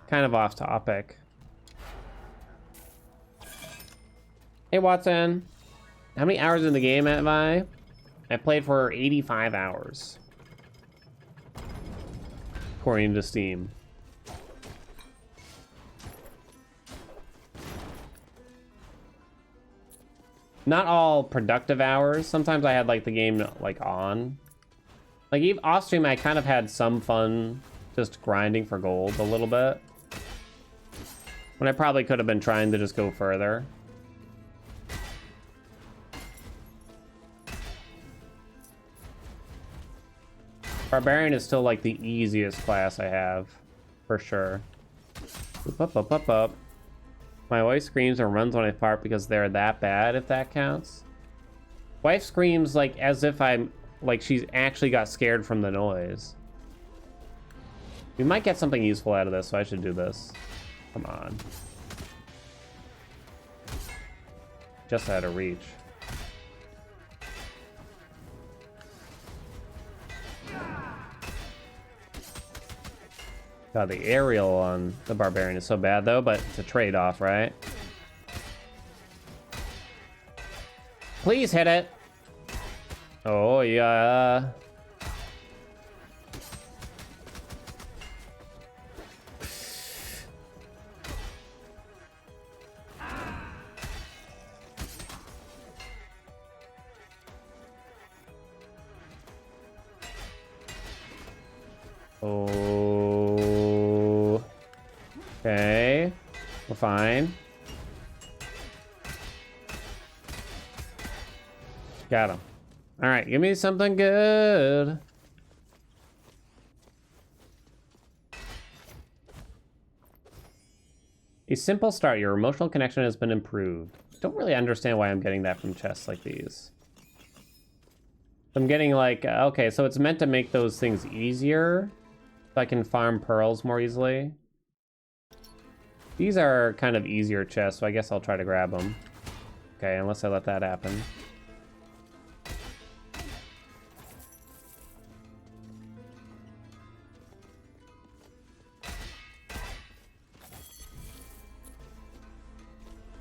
Kind of off topic. Hey, Watson. How many hours in the game have I? I played for 85 hours. According to Steam. Not all productive hours. Sometimes I had like the game like on. Like even off stream I kind of had some fun just grinding for gold a little bit. When I probably could have been trying to just go further. Barbarian is still like the easiest class I have, for sure. Up. My wife screams and runs when I fart because they're that bad, if that counts. Wife screams like as if I'm like she's actually got scared from the noise. We might get something useful out of this, so I should do this. Come on. Just out of reach. God, the aerial on the barbarian is so bad though, but it's a trade-off, right? Please hit it. Oh yeah. Oh. Okay. We're fine. Got him. All right, give me something good. A simple start. Your emotional connection has been improved. Don't really understand why I'm getting that from chests like these. I'm getting like, okay, so it's meant to make those things easier. So I can farm pearls more easily. These are kind of easier chests, so I guess I'll try to grab them. Okay, unless I let that happen.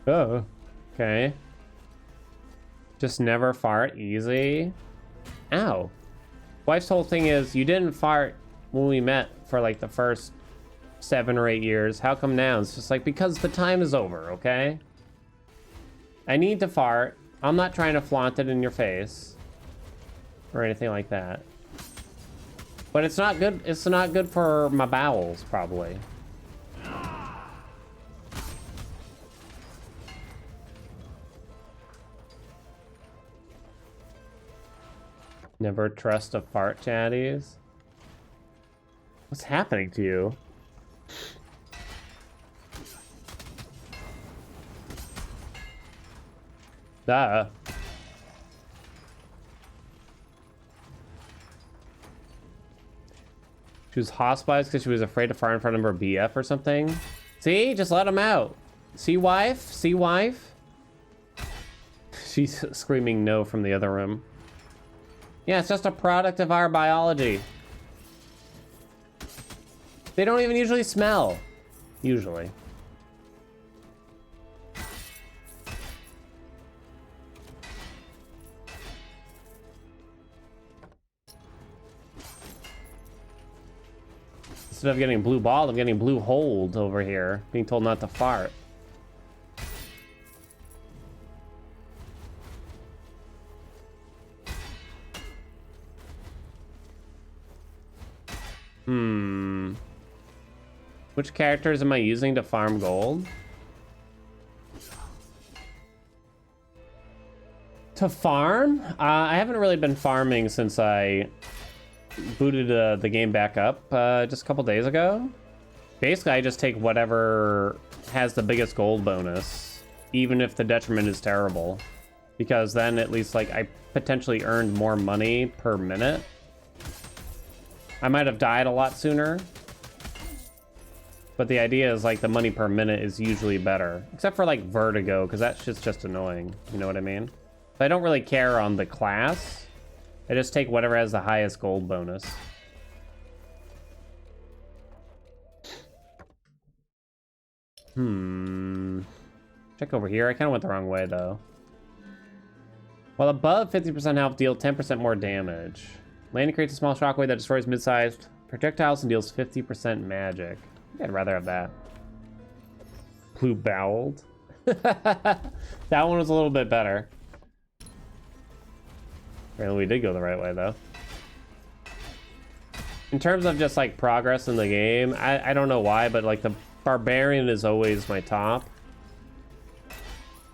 Oh, okay. Just never fart, easy. Ow. Wife's whole thing is, you didn't fart when we met for like the first 7 or 8 years. How come now? It's just like, because the time is over, okay? I need to fart. I'm not trying to flaunt it in your face. Or anything like that. But it's not good, it's not good for my bowels, probably. Never trust a fart, chatties. What's happening to you? Duh. She was hospitalized because she was afraid to fart in front of her BF or something. See? Just let him out. See, wife? See, wife? She's screaming no from the other room. Yeah, it's just a product of our biology. They don't even usually smell. Usually. Instead of getting blue ball, I'm getting blue hold over here. Being told not to fart. Which characters am I using to farm gold? To farm? I haven't really been farming since I booted the game back up just a couple days ago. Basically, I just take whatever has the biggest gold bonus, even if the detriment is terrible. Because then at least like I potentially earned more money per minute. I might have died a lot sooner. But the idea is like the money per minute is usually better. Except for like vertigo, because that shit's just annoying. You know what I mean? I don't really care on the class. I just take whatever has the highest gold bonus. Check over here. I kind of went the wrong way, though. While above 50% health, deal 10% more damage. Landing creates a small shockwave that destroys mid-sized projectiles and deals 50% magic. I think I'd rather have that. Blue-boweled. That one was a little bit better. Apparently we did go the right way, though. In terms of just, like, progress in the game, I don't know why, but, like, the Barbarian is always my top.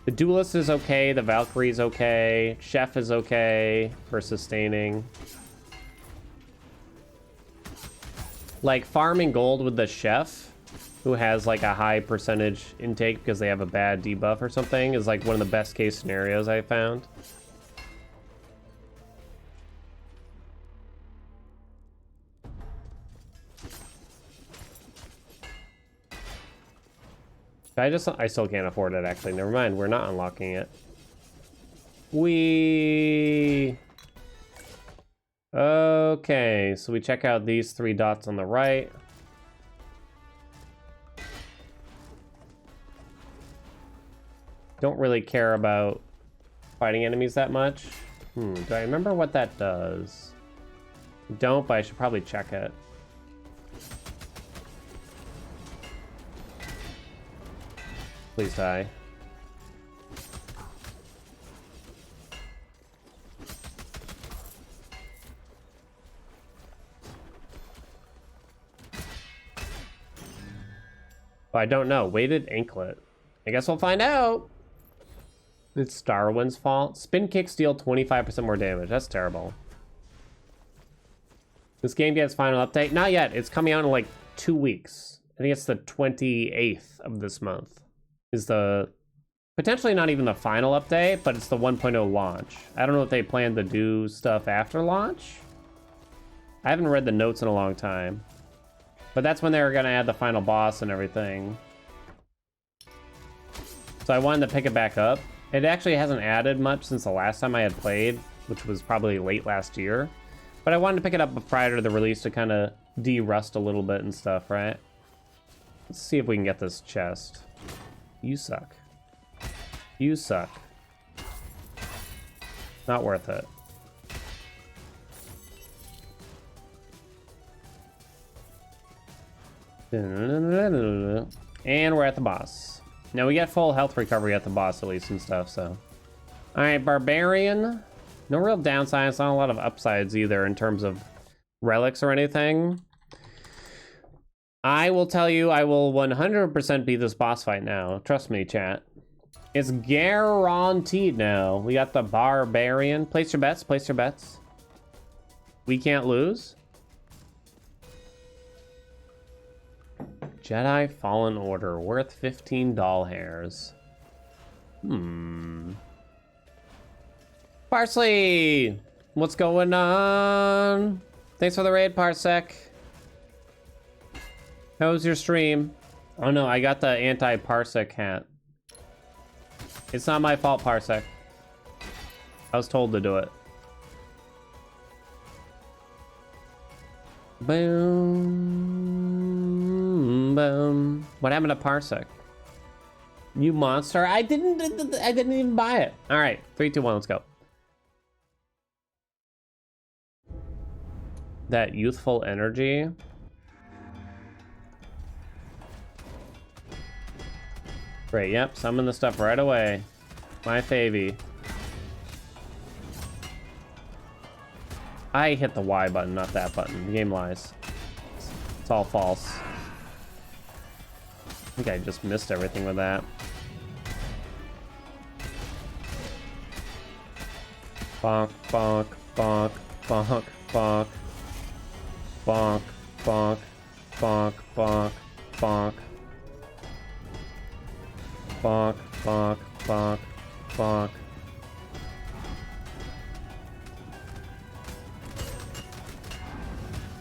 The Duelist is okay, the Valkyrie is okay, Chef is okay for sustaining. Like, farming gold with the Chef, who has, like, a high percentage intake because they have a bad debuff or something, is, like, one of the best case scenarios I found. I still can't afford it, actually. Never mind, we're not unlocking it. Okay, so we check out these 3 dots on the right. Don't really care about fighting enemies that much. Do I remember what that does? Don't, but I should probably check it. Please die. Oh, I don't know. Weighted anklet. I guess we'll find out. It's Darwin's fault. Spin kicks deal 25% more damage. That's terrible. This game gets final update. Not yet. It's coming out in like 2 weeks. I think it's the 28th of this month. Is the potentially not even the final update, but it's the 1.0 launch. I don't know if they plan to do stuff after launch. I haven't read the notes in a long time, but that's when they were gonna add the final boss and everything. So I wanted to pick it back up. It actually hasn't added much since the last time I had played, which was probably late last year. But I wanted to pick it up prior to the release to kind of de-rust a little bit and stuff, right? Let's see if we can get this chest. You suck. You suck. Not worth it. And we're at the boss. Now we get full health recovery at the boss at least and stuff, so. Alright, Barbarian. No real downsides, not a lot of upsides either in terms of relics or anything. I will tell you, I will 100% beat this boss fight now. Trust me, chat. It's guaranteed now. We got the Barbarian. Place your bets, place your bets. We can't lose. Jedi Fallen Order, worth 15 doll hairs. Parsley! What's going on? Thanks for the raid, Parsec. How was your stream? Oh no, I got the anti-Parsec hat. It's not my fault, Parsec. I was told to do it. Boom, boom. What happened to Parsec? You monster! I didn't even buy it. All right, 3, 2, 1, let's go. That youthful energy. Great, yep, summon the stuff right away. My favy. I hit the Y button, not that button. The game lies. It's all false. I think I just missed everything with that. Bonk, bonk, bonk, bonk, bonk. Bonk, bonk, bonk, bonk, bonk. Bonk, bonk, bonk, bonk.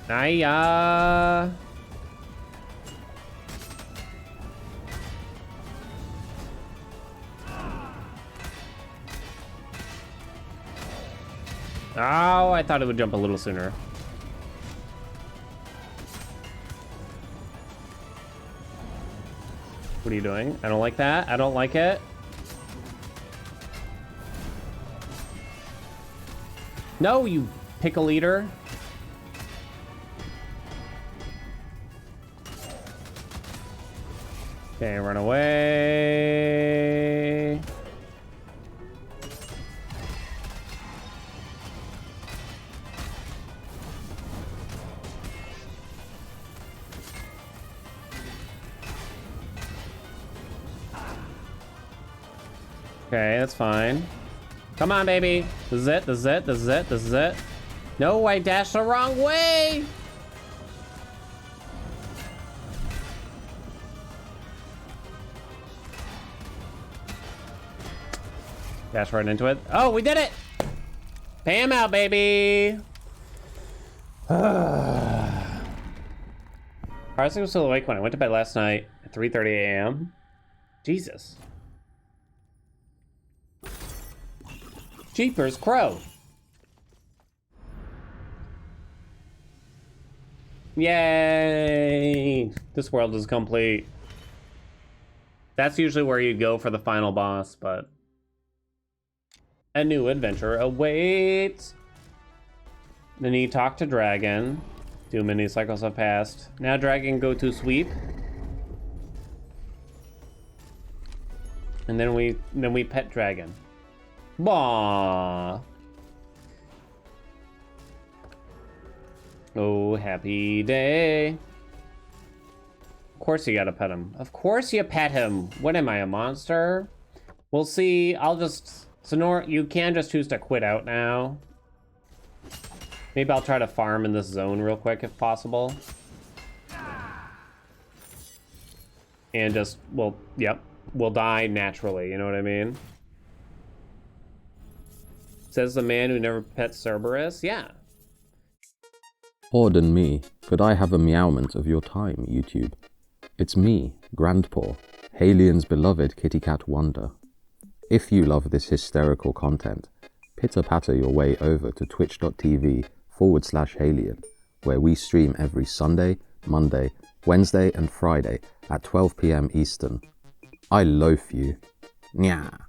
Hiya! Oh, I thought it would jump a little sooner. What are you doing? I don't like that. I don't like it. No, you pickle eater. Okay, run away. Okay, that's fine. Come on, baby. This is it, this is it, this is it, this is it. No, I dashed the wrong way. Dash right into it. Oh, we did it. Pay him out, baby. Parsley was still awake when I went to bed last night at 3:30 a.m. Jesus. Jeepers crow. Yay! This world is complete. That's usually where you go for the final boss, but a new adventure awaits. Then you talk to Dragon. 2 mini cycles have passed. Now Dragon go to sweep. And then we pet Dragon. Bah. Oh, happy day. Of course you gotta pet him. Of course you pet him. What am I, a monster? We'll see. I'll just... Sonora, you can just choose to quit out now. Maybe I'll try to farm in this zone real quick if possible. And just, well, yep. We'll die naturally, you know what I mean? Says the man who never pet Cerberus. Yeah. Pardon me, could I have a meowment of your time, YouTube? It's me, Grandpaw, Haelian's beloved kitty cat wonder. If you love this hysterical content, pitter-patter your way over to twitch.tv/Haelian, where we stream every Sunday, Monday, Wednesday and Friday at 12 PM Eastern. I loaf you. Nya.